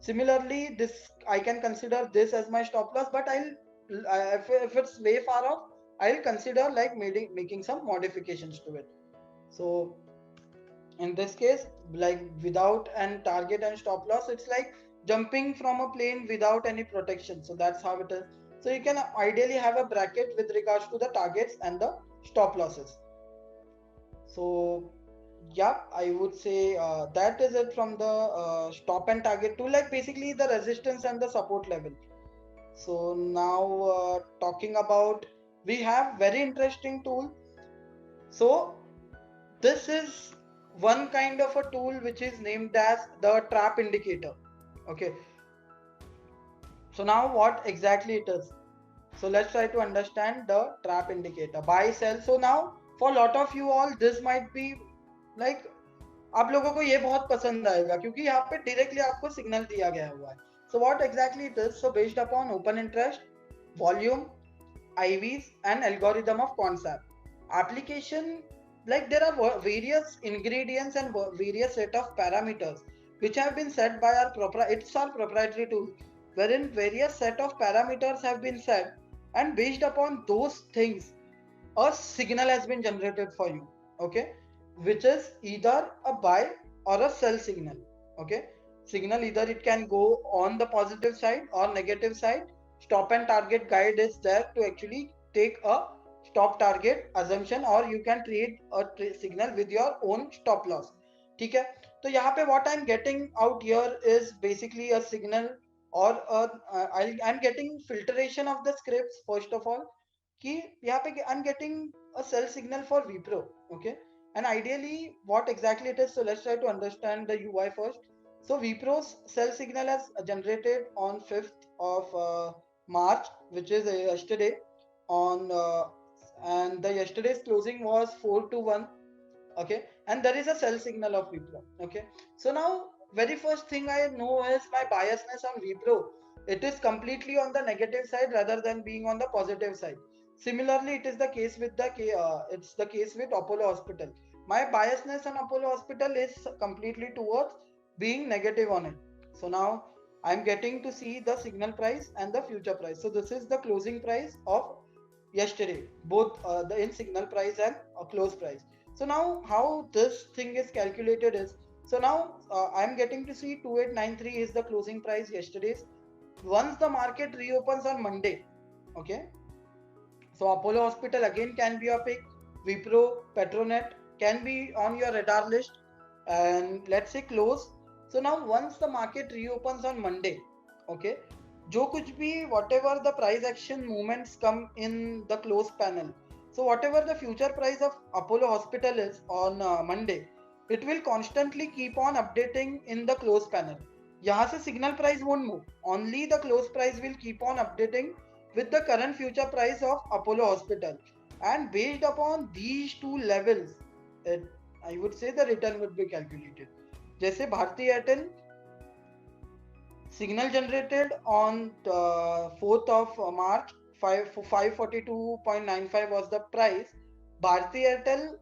Similarly, this I can consider this as my stop loss, but if it's way far off, I'll consider like making some modifications to it. So in this case, like without an target and stop loss, it's like jumping from a plane without any protection. So that's how it is. So you can ideally have a bracket with regards to the targets and the stop losses. So yeah, I would say that is it from the stop and target tool, like basically the resistance and the support level. So now talking about, we have very interesting tool. So this is one kind of a tool which is named as the trap indicator. Okay, so now what exactly it is? So let's try to understand the trap indicator, buy sell. So now for a lot of you all, this might be like, आप लोगों को ये बहुत पसंद आएगा क्योंकि यहाँ पे directly आपको signal दिया गया हुआ है. So what exactly it is? So based upon open interest, volume, IVs, and algorithm of concept application, like there are various ingredients and various set of parameters which have been set by our proprietary tool, wherein various set of parameters have been set, and based upon those things a signal has been generated for you. Okay, which is either a buy or a sell signal. Okay, signal either it can go on the positive side or negative side. Stop and target guide is there to actually take a stop target assumption, or you can create a signal with your own stop loss. ठीक है, तो यहाँ पे what I'm getting out here is basically a signal, or I'm getting filtration of the scripts first of all, कि यहाँ पे I'm getting a sell signal for Wipro, okay, and ideally what exactly it is. So let's try to understand the UI first. So Wipro's sell signal has generated on 5th of March, which is yesterday, on and the yesterday's closing was 4 to 1, okay, and there is a sell signal of Wipro, okay. So now very first thing I know is my biasness on Wipro, it is completely on the negative side rather than being on the positive side. Similarly, it is the case with it's the case with Apollo Hospital. My biasness on Apollo Hospital is completely towards being negative on it. So now I'm getting to see the signal price and the future price. So this is the closing price of yesterday, both the in signal price and close price. So now how this thing is calculated is, so now I'm getting to see 2893 is the closing price yesterday's. Once the market reopens on Monday, okay, so Apollo Hospital again can be a pick, Wipro, Petronet can be on your radar list, and let's say close. So now once the market reopens on Monday, okay, जो कुछ भी whatever the price action movements come in the close panel, so whatever the future price of Apollo Hospital is on Monday, it will constantly keep on updating in the close panel. यहाँ से signal price won't move, only the close price will keep on updating with the current future price of Apollo Hospital, and based upon these two levels, it, I would say the return would be calculated. जैसे Bharti Airtel signal generated on 4th of March, 542.95 was the price. Bharti Airtel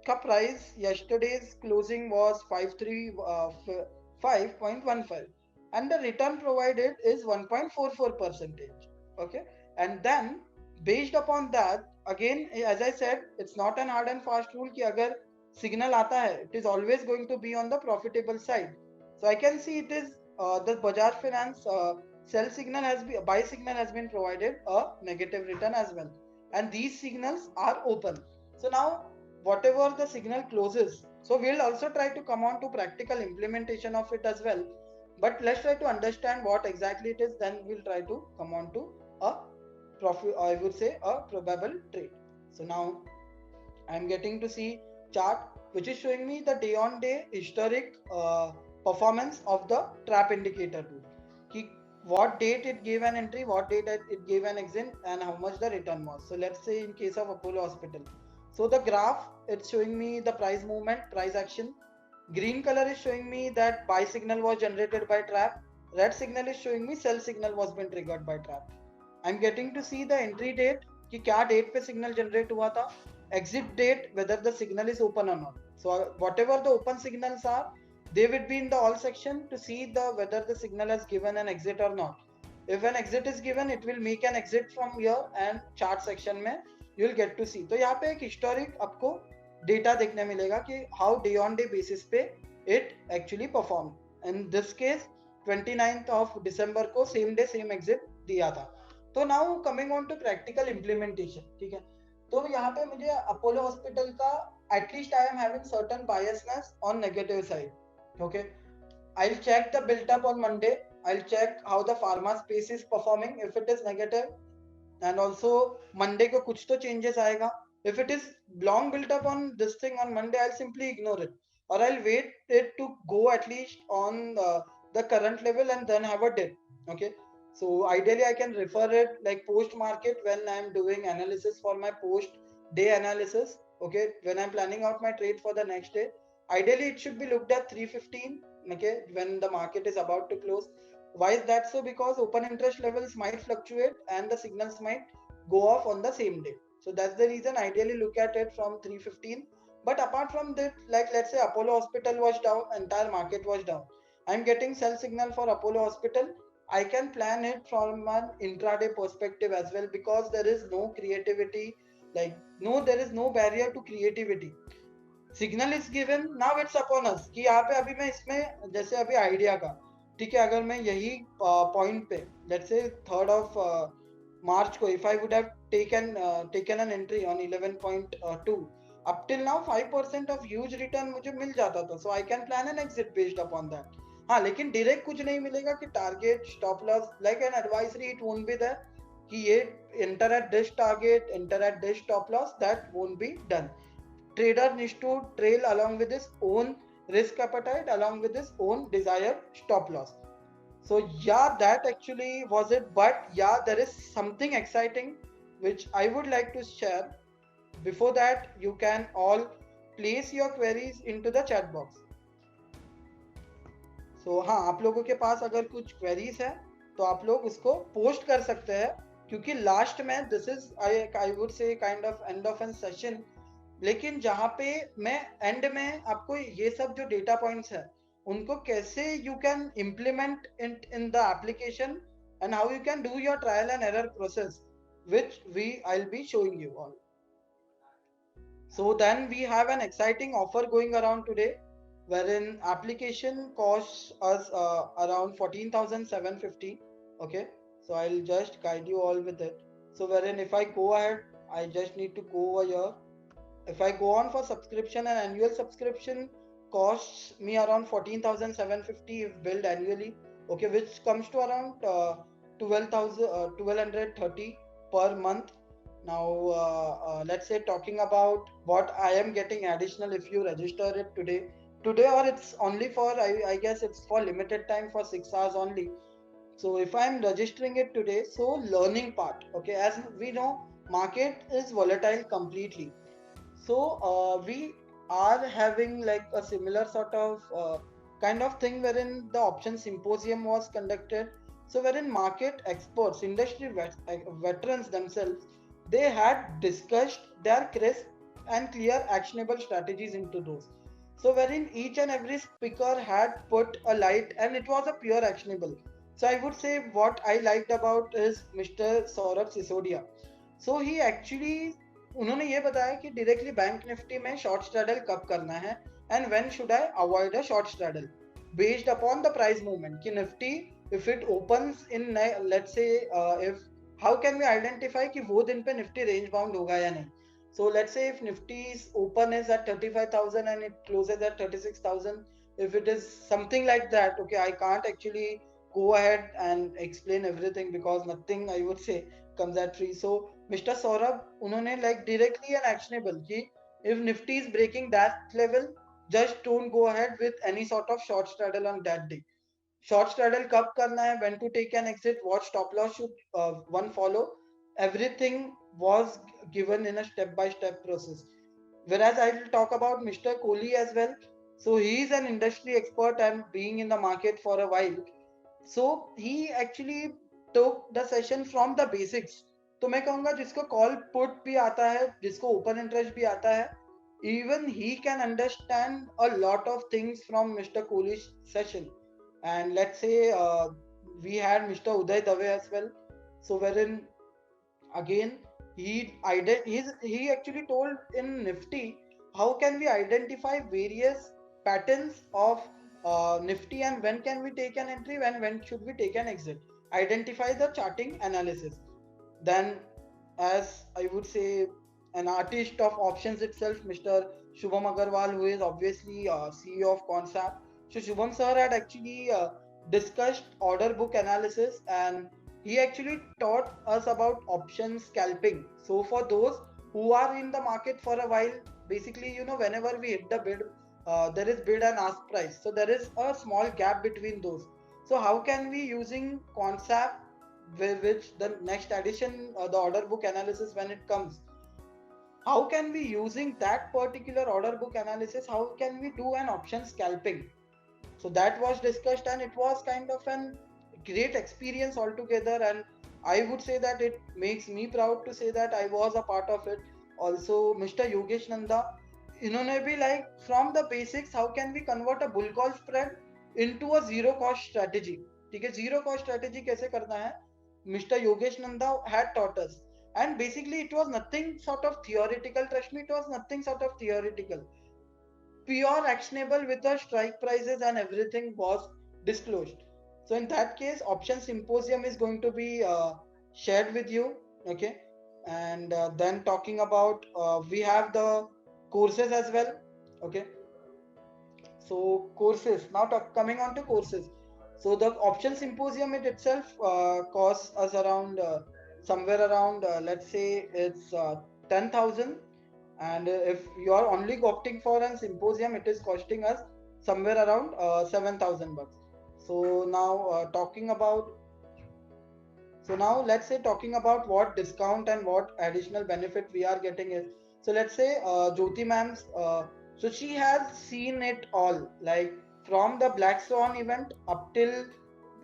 ka price yesterday's closing was 535.15, and the return provided is 1.44 percentage, okay. And then based upon that, again as I said, it's not an hard and fast rule कि अगर signal आता है, it is always going to be on the profitable side. So I can see it is the Bajaj Finance sell signal buy signal has been provided a negative return as well, and these signals are open. So now whatever the signal closes, so we'll also try to come on to practical implementation of it as well, but let's try to understand what exactly it is, then we'll try to come on to a profit, I would say a probable trade. So now I'm getting to see chart which is showing me the day on day historic performance of the trap indicator tool. What date it gave an entry, what date it gave an exit, and how much the return was. So let's say in case of Apollo Hospital, so the graph, it's showing me the price movement, price action. Green color is showing me that buy signal was generated by trap. Red signal is showing me sell signal was been triggered by trap. I'm getting to see the entry date कि क्या date पे signal generate हुआ था, exit date, whether the signal is open or not. So whatever the open signals are, they would be in the all section to see the whether the signal has given an exit or not. If an exit is given, it will make an exit from here, and chart section में you will get to see. तो यहाँ पे एक historic आपको data देखने मिलेगा कि how day on day basis पे it actually performed. In this case 29th of December को same day same exit दिया था. तो now coming on to practical implementation, ठीक है. तो यहाँ पे मुझे अपोलो हॉस्पिटल का at least I am having certain biasness on negative side, okay. I'll check the built up on Monday. I'll check how the pharma space is performing if it is negative, and also Monday को कुछ तो changes आएगा. If it is long built up on this thing on Monday, I'll simply ignore it, or I'll wait it to go at least on the current level and then have a dip, okay. So ideally I can refer it like post market when I'm doing analysis for my post day analysis, okay, when I'm planning out my trade for the next day. Ideally it should be looked at 3:15, okay, when the market is about to close. Why is that so? Because open interest levels might fluctuate and the signals might go off on the same day. So that's the reason ideally look at it from 3:15. But apart from that, like let's say Apollo Hospital was down, entire market was down, I'm getting sell signal for Apollo Hospital. I can plan it from an intraday perspective as well, because there is no creativity, like no, there is no barrier to creativity. Signal is given, now it's upon us कि यहाँ पे अभी मैं इसमें जैसे अभी idea का, ठीक है, अगर मैं यही पॉइंट पे let's say 3rd of March को if I would have taken an entry on 11.2, up till now 5% of huge return मुझे मिल जाता था. So I can plan an exit based upon that. हाँ, लेकिन डायरेक्ट कुछ नहीं मिलेगा कि target stop loss like an advisory, it won't be there कि ये enter at this target, enter at this stop loss, that won't be done. Trader needs to trail along with his own risk appetite, along with his own desired stop loss. So yeah, that actually was it. But yeah, there is something exciting which I would like to share. Before that, you can all place your queries into the chat box. So हाँ, आप लोगों के पास अगर कुछ queries है तो आप लोग उसको पोस्ट कर सकते हैं, क्योंकि लास्ट में this is I would say kind of end of an session, लेकिन जहाँ पे मैं एंड में आपको ये सब जो डेटा पॉइंट्स है उनको कैसे you can implement in the application and how you can do your trial and error process, which I'll be showing you all. So then we have an exciting offer going around today, wherein application costs us around 14,750. Okay, so I'll just guide you all with it. So wherein if I go ahead, I just need to go over here. If I go on for subscription, and annual subscription costs me around 14,750 if billed annually. Okay, which comes to around 1230 per month. Now let's say talking about what I am getting additional if you register it today, or it's only for I guess it's for limited time for 6 hours only. So if I'm registering it today, so learning part, okay, as we know, market is volatile completely. So we are having like a similar sort of kind of thing wherein the option symposium was conducted. So wherein market experts, industry veterans themselves, they had discussed their crisp and clear actionable strategies into those. So wherein each and every speaker had put a light, and it was a pure actionable. So I would say what I liked about is Mr. Saurabh Sisodia. So he actually, उन्होंने ये बताया कि directly bank Nifty में short straddle कब करना है, and when should I avoid a short straddle based upon the price movement कि Nifty if it opens in let's say if how can we identify कि वो दिन पे निफ्टी रेंज बाउंड होगा या नहीं. So let's say if Nifty is open is at 35,000 and it closes at 36,000, if it is something like that, okay, I can't actually go ahead and explain everything because nothing I would say comes at free. So Mr. Saurabh, उन्होंने like directly and actionable कि if Nifty is breaking that level, just don't go ahead with any sort of short straddle on that day. Short straddle कब करना है, when to take an exit, what stop loss should one follow, everything was given in a step-by-step process. Whereas I will talk about Mr. Kohli as well. So he is an industry expert and being in the market for a while. So he actually took the session from the basics. तो मैं कहूँगा जिसको call put भी आता है, जिसको open interest भी आता है, even he can understand a lot of things from Mr. Kohli's session. And let's say we had Mr. Uday Dave as well. So wherein again he actually told in Nifty how can we identify various patterns of Nifty, and when can we take an entry, when should we take an exit, identify the charting analysis. Then as I would say an artist of options itself, Mr. Shubham Agarwal, who is obviously CEO of Concept. So Shubham sir had actually discussed order book analysis, and he actually taught us about option scalping. So for those who are in the market for a while, basically, you know, whenever we hit the bid, there is bid and ask price. So there is a small gap between those. So how can we using Concept, which the next addition, the order book analysis when it comes, how can we using that particular order book analysis, how can we do an option scalping? So that was discussed, and it was kind of an great experience altogether, and I would say that it makes me proud to say that I was a part of it. Also Mr. Yogesh Nanda, इन्होंने भी like from the basics how can we convert a bull call spread into a zero cost strategy. ठीक है, zero cost strategy कैसे करना है, Mr. Yogesh Nanda had taught us. And basically it was nothing sort of theoretical, trust me, it was nothing sort of theoretical, pure actionable with the strike prices and everything was disclosed. So in that case, option symposium is going to be shared with you. Okay, and then talking about we have the courses as well. Okay, so courses, now coming on to courses. So the option symposium it itself costs us around somewhere around, let's say it's 10,000. And if you are only opting for a symposium, it is costing us somewhere around 7,000 bucks. So now let's say talking about what discount and what additional benefit we are getting is, so let's say Jyoti ma'am's, so she has seen it all, like from the Black Swan event up till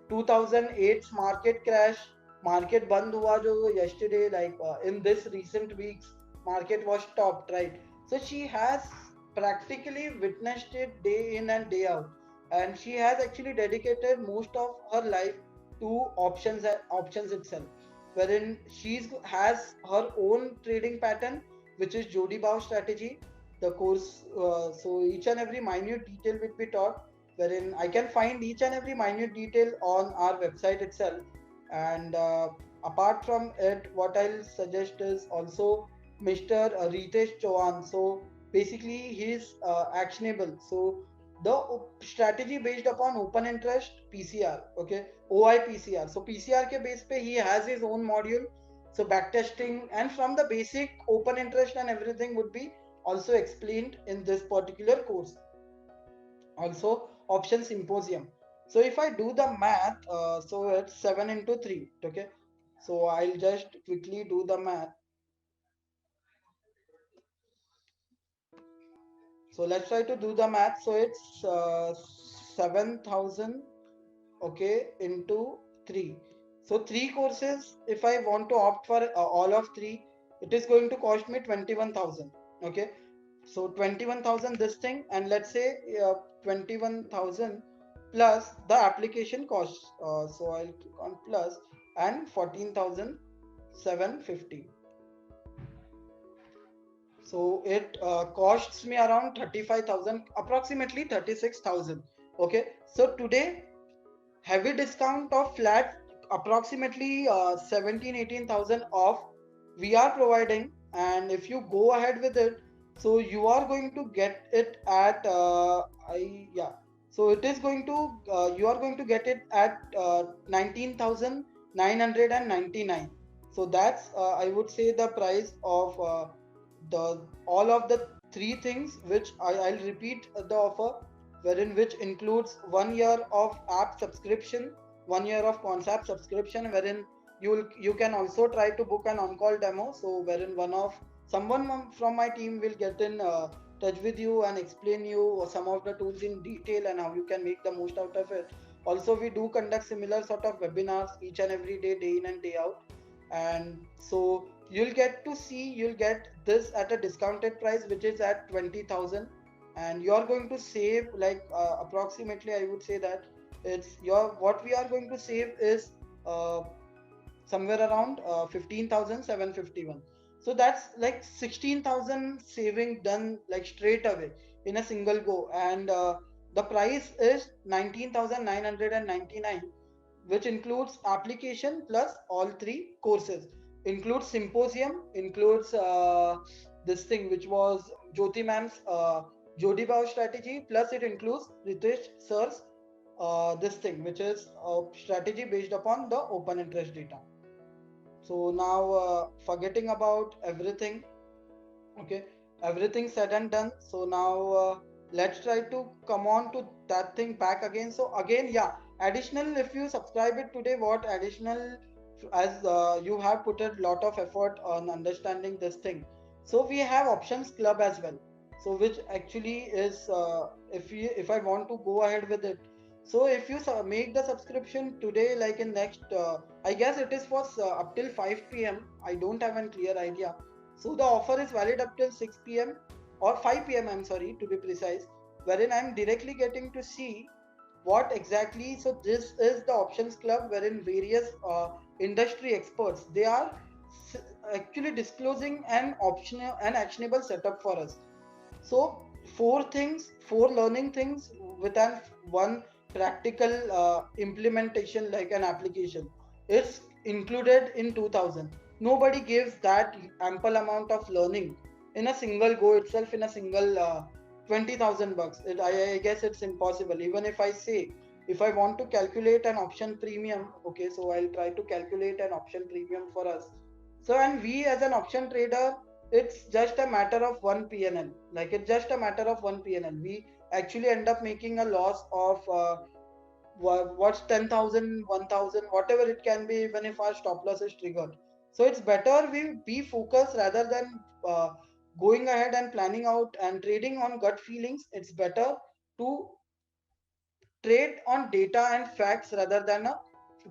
2008's market crash, market band hua jo yesterday, like in this recent weeks, market was stopped, right? So she has practically witnessed it day in and day out, and she has actually dedicated most of her life to options itself, wherein she has her own trading pattern, which is Jody Bow strategy. The course, so each and every minute detail will be taught, wherein I can find each and every minute detail on our website itself. And apart from it, what I'll suggest is also Mr. Ritesh Chauhan. So basically, he is actionable. So the strategy based upon open interest PCR, okay, OI PCR. So PCR ke base pe he has his own module. So backtesting and from the basic open interest and everything would be also explained in this particular course. Also option symposium. So if I do the math, so it's 7 into 3, okay. So I'll just quickly do the math. So let's try to do the math. So it's 7,000, okay, into 3. So 3 courses, if I want to opt for all of 3, it is going to cost me 21,000, okay. So 21,000 this thing, and let's say 21,000 plus the application cost. So I'll click on plus, and 14,750. So it costs me around 35,000, approximately 36,000. Okay. So today, heavy discount of flat approximately 17-18,000 off we are providing. And if you go ahead with it, so you are going to get it at I yeah so it is going to you are going to get it at 19,999. So that's I would say the price of the all of the three things, which I'll repeat the offer, wherein which includes 1 year of app subscription, 1 year of concept subscription, wherein you can also try to book an on-call demo. So wherein someone from my team will get in touch with you and explain you some of the tools in detail and how you can make the most out of it. Also, we do conduct similar sort of webinars each and every day, day in and day out. And so you'll get this at a discounted price, which is at 20,000. And you're going to save like approximately, I would say that it's your what we are going to save is uh, somewhere around 15,751. So that's like 16,000 saving done like straight away in a single go. And the price is 19,999, which includes application plus all three courses, includes symposium, includes this thing which was Jyoti ma'am's Jodi Bao strategy, plus it includes Ritesh sir's this thing which is strategy based upon the open interest data. So now forgetting about everything, okay, everything said and done. So now let's try to come on to that thing back again. So again, yeah, additional, if you subscribe it today, what additional, as you have put a lot of effort on understanding this thing. So we have options club as well, so which actually is if I want to go ahead with it, so if you make the subscription today, like in next I guess it is for up till 5 p.m. I don't have a clear idea. So the offer is valid up till 6 p.m. or 5 p.m. I'm sorry to be precise, wherein I'm directly getting to see what exactly. So this is the options club, wherein various industry experts, they are actually disclosing an optional and actionable setup for us. So four learning things with an one practical implementation, like an application, is included in 2000. Nobody gives that ample amount of learning in a single go itself, in a single 20,000 bucks. I guess it's impossible. Even if I say if I want to calculate an option premium, okay, so I'll try to calculate an option premium for us. So, and we as an option trader, it's just a matter of one PNL. Like it's just a matter of one PNL. We actually end up making a loss of what's 10,000, 1,000, whatever it can be, even if our stop loss is triggered. So it's better we be focused rather than going ahead and planning out and trading on gut feelings. It's better to trade on data and facts rather than a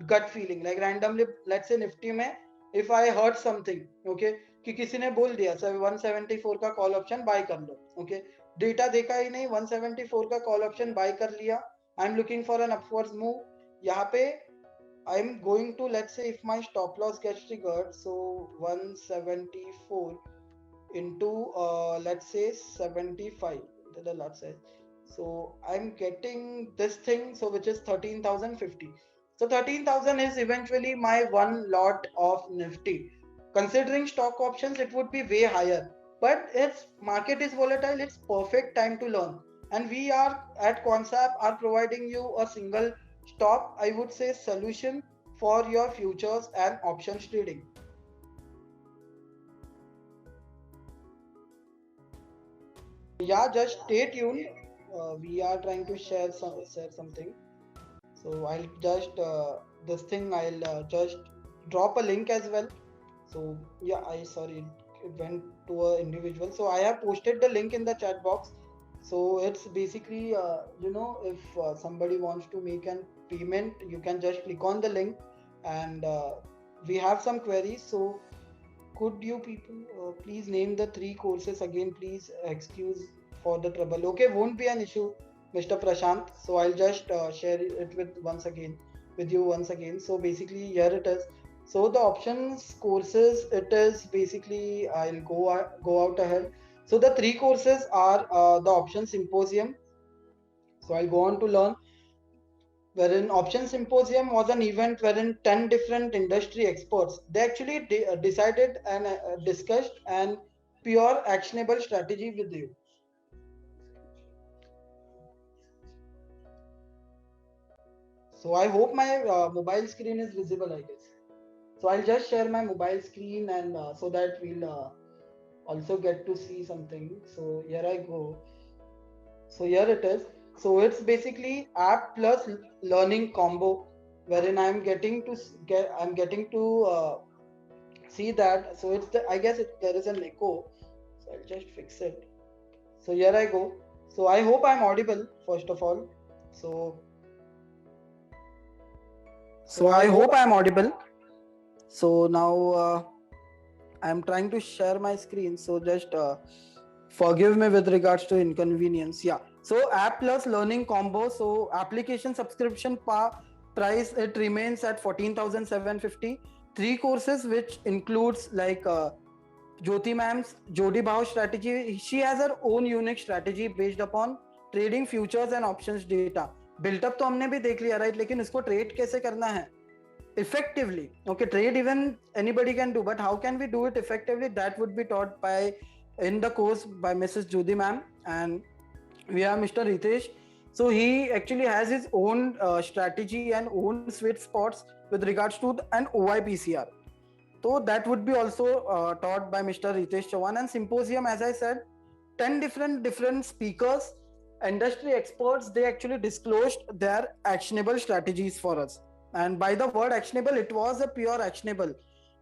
gut feeling. Like randomly, let's say Nifty में, if I heard something, okay, कि किसी ने बोल दिया sir 174 का call option buy कर लो, okay, data देखा ही नहीं, 174 का कॉल ऑप्शन बाय कर लिया, I am looking for an upwards move, यहाँ पे I'm going to, let's say if my stop loss gets triggered, so 174 into let's say 75, the lot size. So I'm getting this thing, so which is 13,050. So 13,000 is eventually my one lot of Nifty. Considering stock options, it would be way higher, but its market is volatile. It's perfect time to learn, and we are at Quantsap are providing you a single stop, I would say, solution for your futures and options trading. Yeah, just stay tuned. We are trying to share something. So I'll just this thing I'll just drop a link as well. So yeah, I sorry it went to a individual. So I have posted the link in the chat box. So it's basically if somebody wants to make an payment, you can just click on the link, and we have some queries. So could you people please name the 3 courses again, please? Excuse for the trouble. Okay, won't be an issue, Mr. Prashant. So I'll just share it with you once again. So basically here it is. So the options courses, it is basically, I'll go out ahead. So the 3 courses are the option symposium. So I'll go on to learn, wherein option symposium was an event wherein 10 different industry experts, they actually decided and discussed an pure actionable strategy with you. So I hope my mobile screen is visible, I guess. So I'll just share my mobile screen, and so that we'll also get to see something. So here I go. So here it is. So it's basically app plus learning combo, wherein I'm getting to see that. So it's I guess there is an echo. So I'll just fix it. So here I go. So I hope I'm audible first of all. So I hope I'm audible. So now I'm trying to share my screen. So just forgive me with regards to inconvenience. Yeah. So app plus learning combo. So application subscription price, it remains at 14,750. 3 courses which includes like Jyoti ma'am's Jodi Bhau strategy. She has her own unique strategy based upon trading futures and options data. Built up तो हमने भी देख लिया, right? लेकिन इसको trade कैसे करना है effectively? Okay, trade even anybody can do, but how can we do it effectively? That would be taught by in the course by Mrs. Jyoti ma'am, and we have Mr. Ritesh. So he actually has his own strategy and own sweet spots with regards to an OIPCR. So that would be also taught by Mr. Ritesh Chavan. And symposium, as I said, 10 different speakers, industry experts, they actually disclosed their actionable strategies for us. And by the word actionable, it was a pure actionable.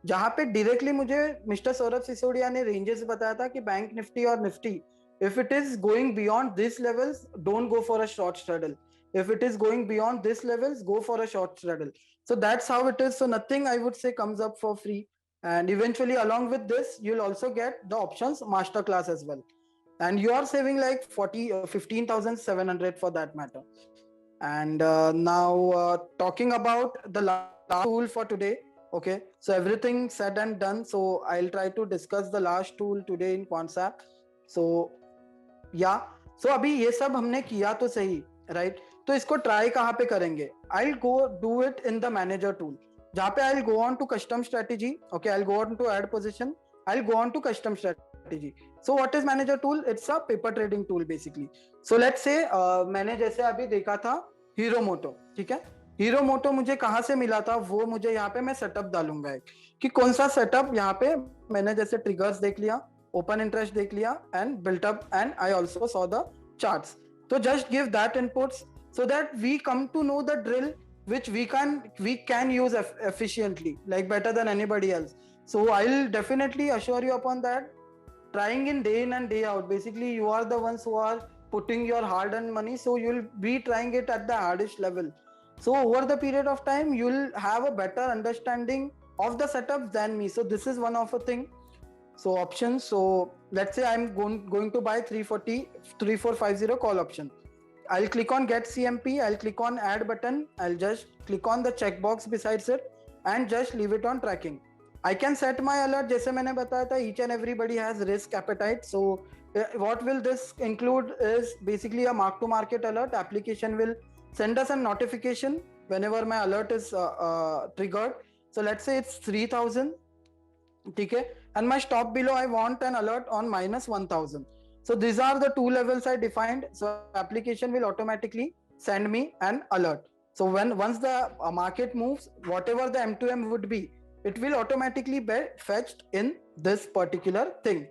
जहाँ पे directly मुझे Mr. Saurabh Sisodia ने ranges बताया था कि bank Nifty और Nifty, if it is going beyond these levels, don't go for a short straddle. If it is going beyond these levels, go for a short straddle. So that's how it is. So nothing, I would say, comes up for free. And eventually, along with this, you'll also get the options masterclass as well. And you are saving like 15,700 for that matter. And now talking about the last tool for today. Okay, so everything said and done. So I'll try to discuss the last tool today in Quantsap. So yeah, so अभी ये सब हमने किया तो सही, right? तो इसको try कहाँ पे करेंगे? I'll go do it in the manager tool. जहाँ पे I'll go on to custom strategy. Okay, I'll go on to add position. I'll go on to custom strategy. So what is manager tool? It's a paper trading tool basically. So let's say मैंने जैसे अभी देखा था hero Moto, ठीक है। Hero मोटो मुझे कहाँ से मिला था वो मुझे यहाँ पे मैं सेटअप डालूंगा एक, कि कौन सा सेटअप यहाँ पे मैंने जैसे ट्रिगर्स देख लिया, ओपन इंटरेस्ट देख लिया and built up, and I also saw the charts. तो just give that inputs so that we come to know the drill which we can use efficiently, like better than anybody else. So I'll definitely assure you upon that, trying in and day out. Basically you are the ones who are putting your hard earned money, so you'll be trying it at the hardest level. So over the period of time you'll have a better understanding of the setup than me. So this is one of a thing. So options, so let's say I'm going to buy 3450 call option. I'll click on get CMP, I'll click on add button, I'll just click on the checkbox besides it and just leave it on tracking. I can set my alert, जैसे मैंने बताया था, each and everybody has risk appetite. So what will this include is basically a mark to market alert. Application will send us a notification whenever my alert is triggered. So let's say it's 3000, ठीक है, and my stop below I want an alert on -1000. So these are the two levels I defined. So application will automatically send me an alert. So once the market moves, whatever the M2M would be, it will automatically be fetched in this particular thing.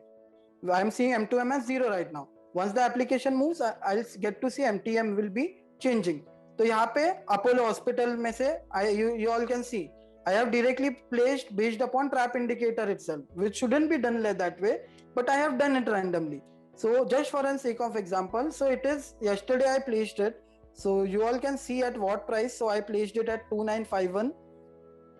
I'm seeing M2M as 0 right now. Once the application moves, I'll get to see MTM will be changing. तो यहाँ पे Apollo hospital में से you all can see I have directly placed based upon trap indicator itself, which shouldn't be done like that way, but I have done it randomly. So just for an sake of example, so it is yesterday I placed it. So you all can see at what price. So I placed it at 2951.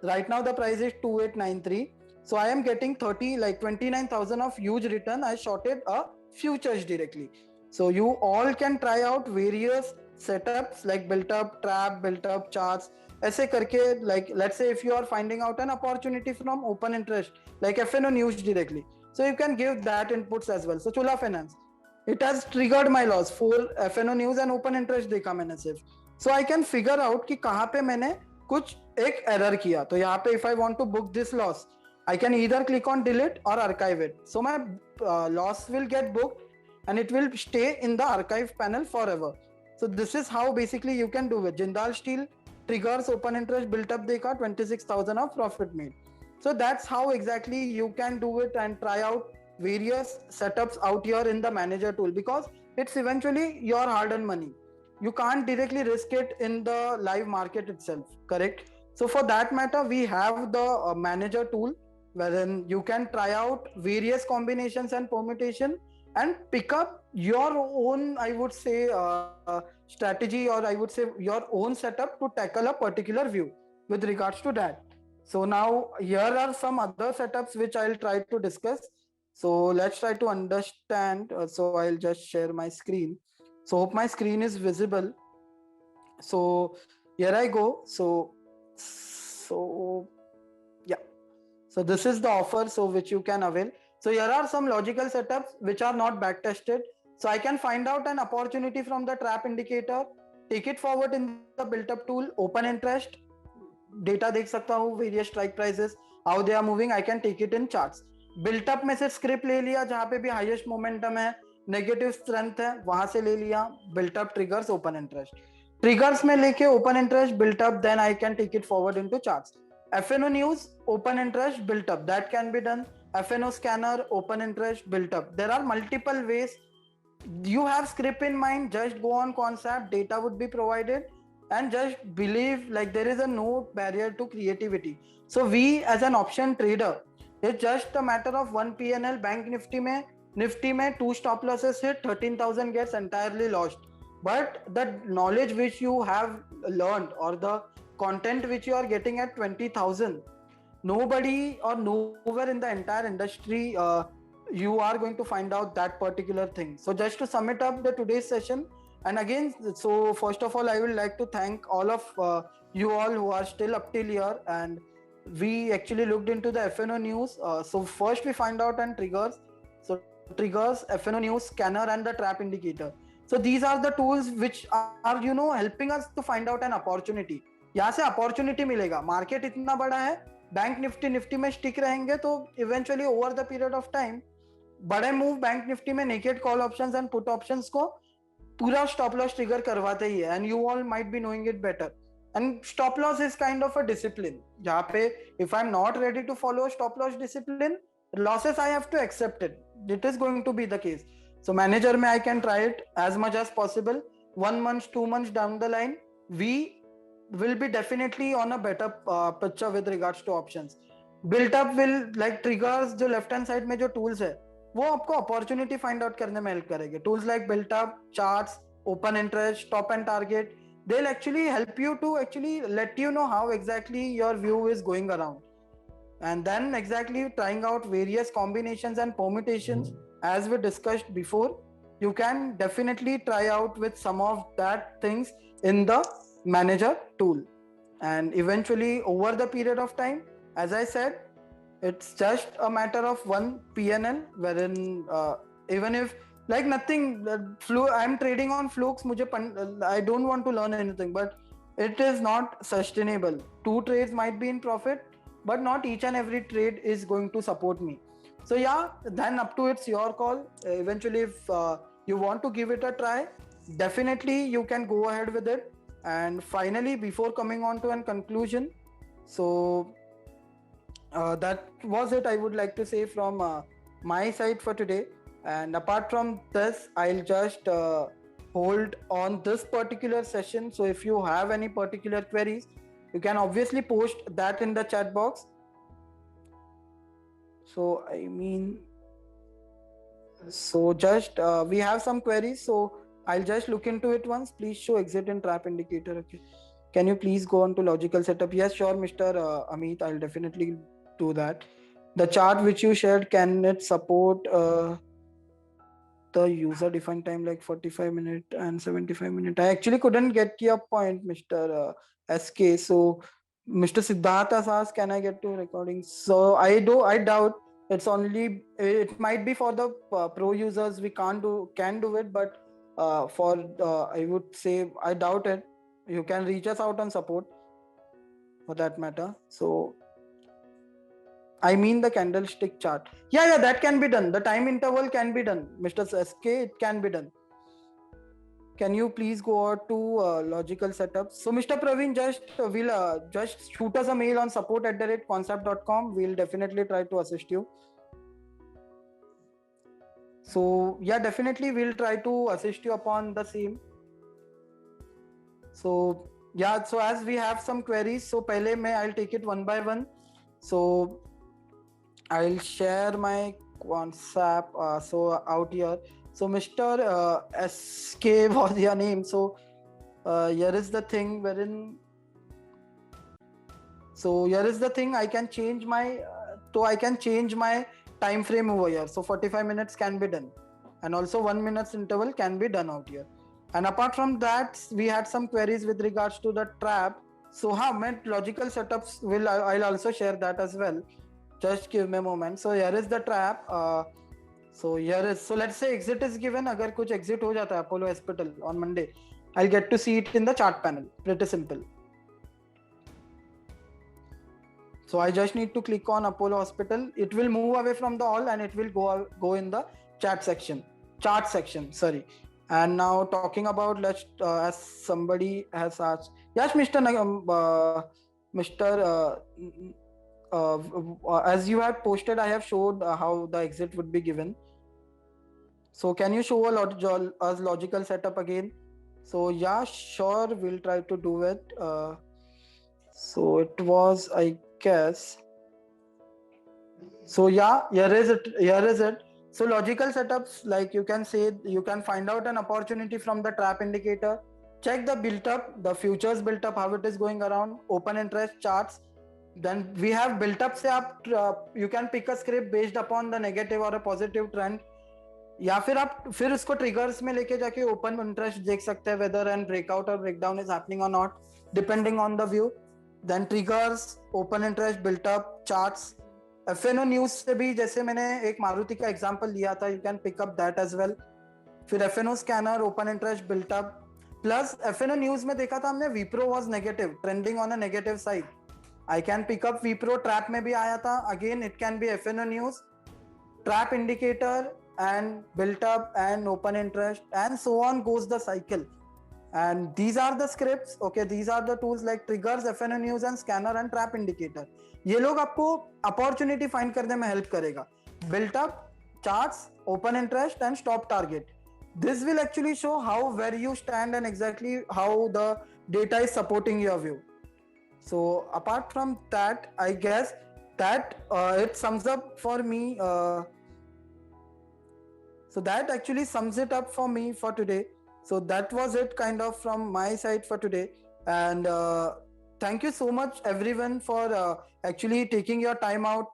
Right now the price is 2893. So I am getting 29,000 of huge return. I shorted a futures directly. So you all can try out various setups like built up, trap, built up, charts. ऐसे करके, like let's say if you are finding out an opportunity from open interest like FNO news directly, so you can give that inputs as well. So Chola Finance, it has triggered my loss for FNO news and open interest देखा मैंने सिर्फ. So I can figure out कि कहाँ पे मैंने कुछ एक error किया. तो यहाँ पे if I want to book this loss, I can either click on delete or archive it. So my loss will get booked and it will stay in the archive panel forever. So this is how basically you can do it. Jindal Steel triggers open interest built up dekha, 26,000 of profit made. So that's how exactly you can do it and try out various setups out here in the manager tool, because it's eventually your hard earned money. You can't directly risk it in the live market itself, correct? So for that matter, we have the manager tool wherein you can try out various combinations and permutation and pick up your own, I would say, strategy, or I would say your own setup to tackle a particular view with regards to that. So now here are some other setups which I'll try to discuss. So let's try to understand. So I'll just share my screen. So hope my screen is visible. So here I go. So yeah. So this is the offer, so which you can avail. So here are some logical setups which are not back tested. So I can find out an opportunity from the trap indicator, take it forward in the built up tool, open interest, data देख सकता हूँ, various strike prices, how they are moving, I can take it in charts. Built up में से script ले लिया जहाँ पे भी highest momentum है, negative strength है, वहाँ से ले लिया, built up triggers open interest. Triggers में लेके open interest built up, then I can take it forward into charts. FNO news, open interest built up, that can be done. FNO scanner, open interest built up. There are multiple ways. You have script in mind, just go on concept, data would be provided, and just believe like there is a no barrier to creativity. So we as an option trader, it's just a matter of one PNL. Bank Nifty में two stop losses hit, 13,000 gets entirely lost. But the knowledge which you have learned or the content which you are getting at 20,000, nobody or nowhere in the entire industry you are going to find out that particular thing. So just to sum it up the today's session, and again, so first of all I would like to thank all of you all who are still up till here, and we actually looked into the FNO news. So first we find out on triggers. So triggers, FNO news, scanner, and the trap indicator. So these are the tools which are helping us to find out an opportunity. यहाँ से opportunity मिलेगा. Market इतना बड़ा है, bank Nifty में stick रहेंगे तो eventually over the period of time बड़े मूव बैंक निफ्टी में naked call options and put options को पूरा स्टॉप लॉस ट्रिगर करवाते ही है, and you all might be knowing it better. And stop loss is kind of a discipline, जहाँ पे if I am not ready to follow stop loss discipline, losses I have to accept it. It is going to be the case. So manager में I can try it as much as possible. 1 month, 2 months down the line, we will be definitely on a better picture with regards to options. Built up will like triggers, जो left hand side में जो tools है, वो आपको opportunity find out करने में help करेंगे. Tools like built up, charts, open interest, stop and target, they'll actually help you to actually let you know how exactly your view is going around. And then exactly trying out various combinations and permutations, as we discussed before, you can definitely try out with some of that things in the manager tool. And eventually over the period of time, as I said, it's just a matter of one PNL, wherein even if like nothing, I'm trading on flukes, I don't want to learn anything, but it is not sustainable. 2 trades might be in profit, but not each and every trade is going to support me. So yeah, then up to it's your call. Eventually, if you want to give it a try, definitely you can go ahead with it. And finally, before coming on to a conclusion, so that was it I would like to say from my side for today. And apart from this, I'll just hold on this particular session. So if you have any particular queries, you can obviously post that in the chat box. So just we have some queries, so I'll just look into it once. Please show exit and trap indicator. Okay, can you please go on to logical setup? Yes, sure, Mr. Amit, I'll definitely do that. The chart which you shared, can it support the user defined time like 45 minutes and 75 minutes? I actually couldn't get your point, Mr. SK. So Mr. Siddhartha asks, can I get to recording? So I doubt. It might be for the pro users, we can do it, but for I would say I doubt it. You can reach us out on support for that matter. So I mean the candlestick chart. Yeah, that can be done. The time interval can be done, Mr. SK. It can be done. Can you please go out to logical setup? So Mr. Praveen, just shoot us a mail on support@concept.com. We'll definitely try to assist you. So yeah, definitely we'll try to assist you upon the same. So yeah, so as we have some queries, so I'll take it one by one. So I'll share my concept out here. So Mr. SK was your name. So here is the thing wherein. So here is the thing. I can change my time frame over here. So 45 minutes can be done, and also 1 minute interval can be done out here. And apart from that, we had some queries with regards to the trap. So logical setups I'll also share that as well. Just give me a moment. So here is the trap. So let's say exit is given. अगर कुछ exit हो जाता है Apollo Hospital on Monday, I'll get to see it in the chart panel. Pretty simple. So I just need to click on Apollo Hospital. It will move away from the all and it will go in the chart section. Sorry. And now talking about as somebody has asked. Yes, Mr. As you have posted, I have showed how the exit would be given. So can you show us logical setup again? So yeah, sure, we'll try to do it. So it was, I guess. So yeah, here is it. So logical setups, like you can find out an opportunity from the trap indicator. Check the built up, the futures built up, how it is going around, open interest charts. Then we have built up से आप you can pick a script based upon the negative or a positive trend, या फिर इसको triggers में लेके जाके open interest देख सकते हैं whether and breakout or breakdown is happening or not depending on the view. Then triggers, open interest, built up charts. FNO news से भी, जैसे मैंने एक मारुति का एग्जांपल लिया था, you can pick up that as well. फिर FNO scanner, open interest, built up. Plus FNO news में देखा था हमने Wipro was negative, trending on a negative side. I can pick up Wipro, trap में भी आया था. Again, it can be FNO news, trap indicator, and built up and open interest, and so on goes the cycle. And these are the scripts, okay, these are the tools like triggers, FNO news and scanner and trap indicator. ये लोग आपको opportunity find करने में help करेगा. Built up, charts, open interest and stop target. This will actually show how where you stand and exactly how the data is supporting your view. So apart from that, I guess that it sums up for me. So that actually sums it up for me for today. So that was it kind of from my side for today. And thank you so much everyone for actually taking your time out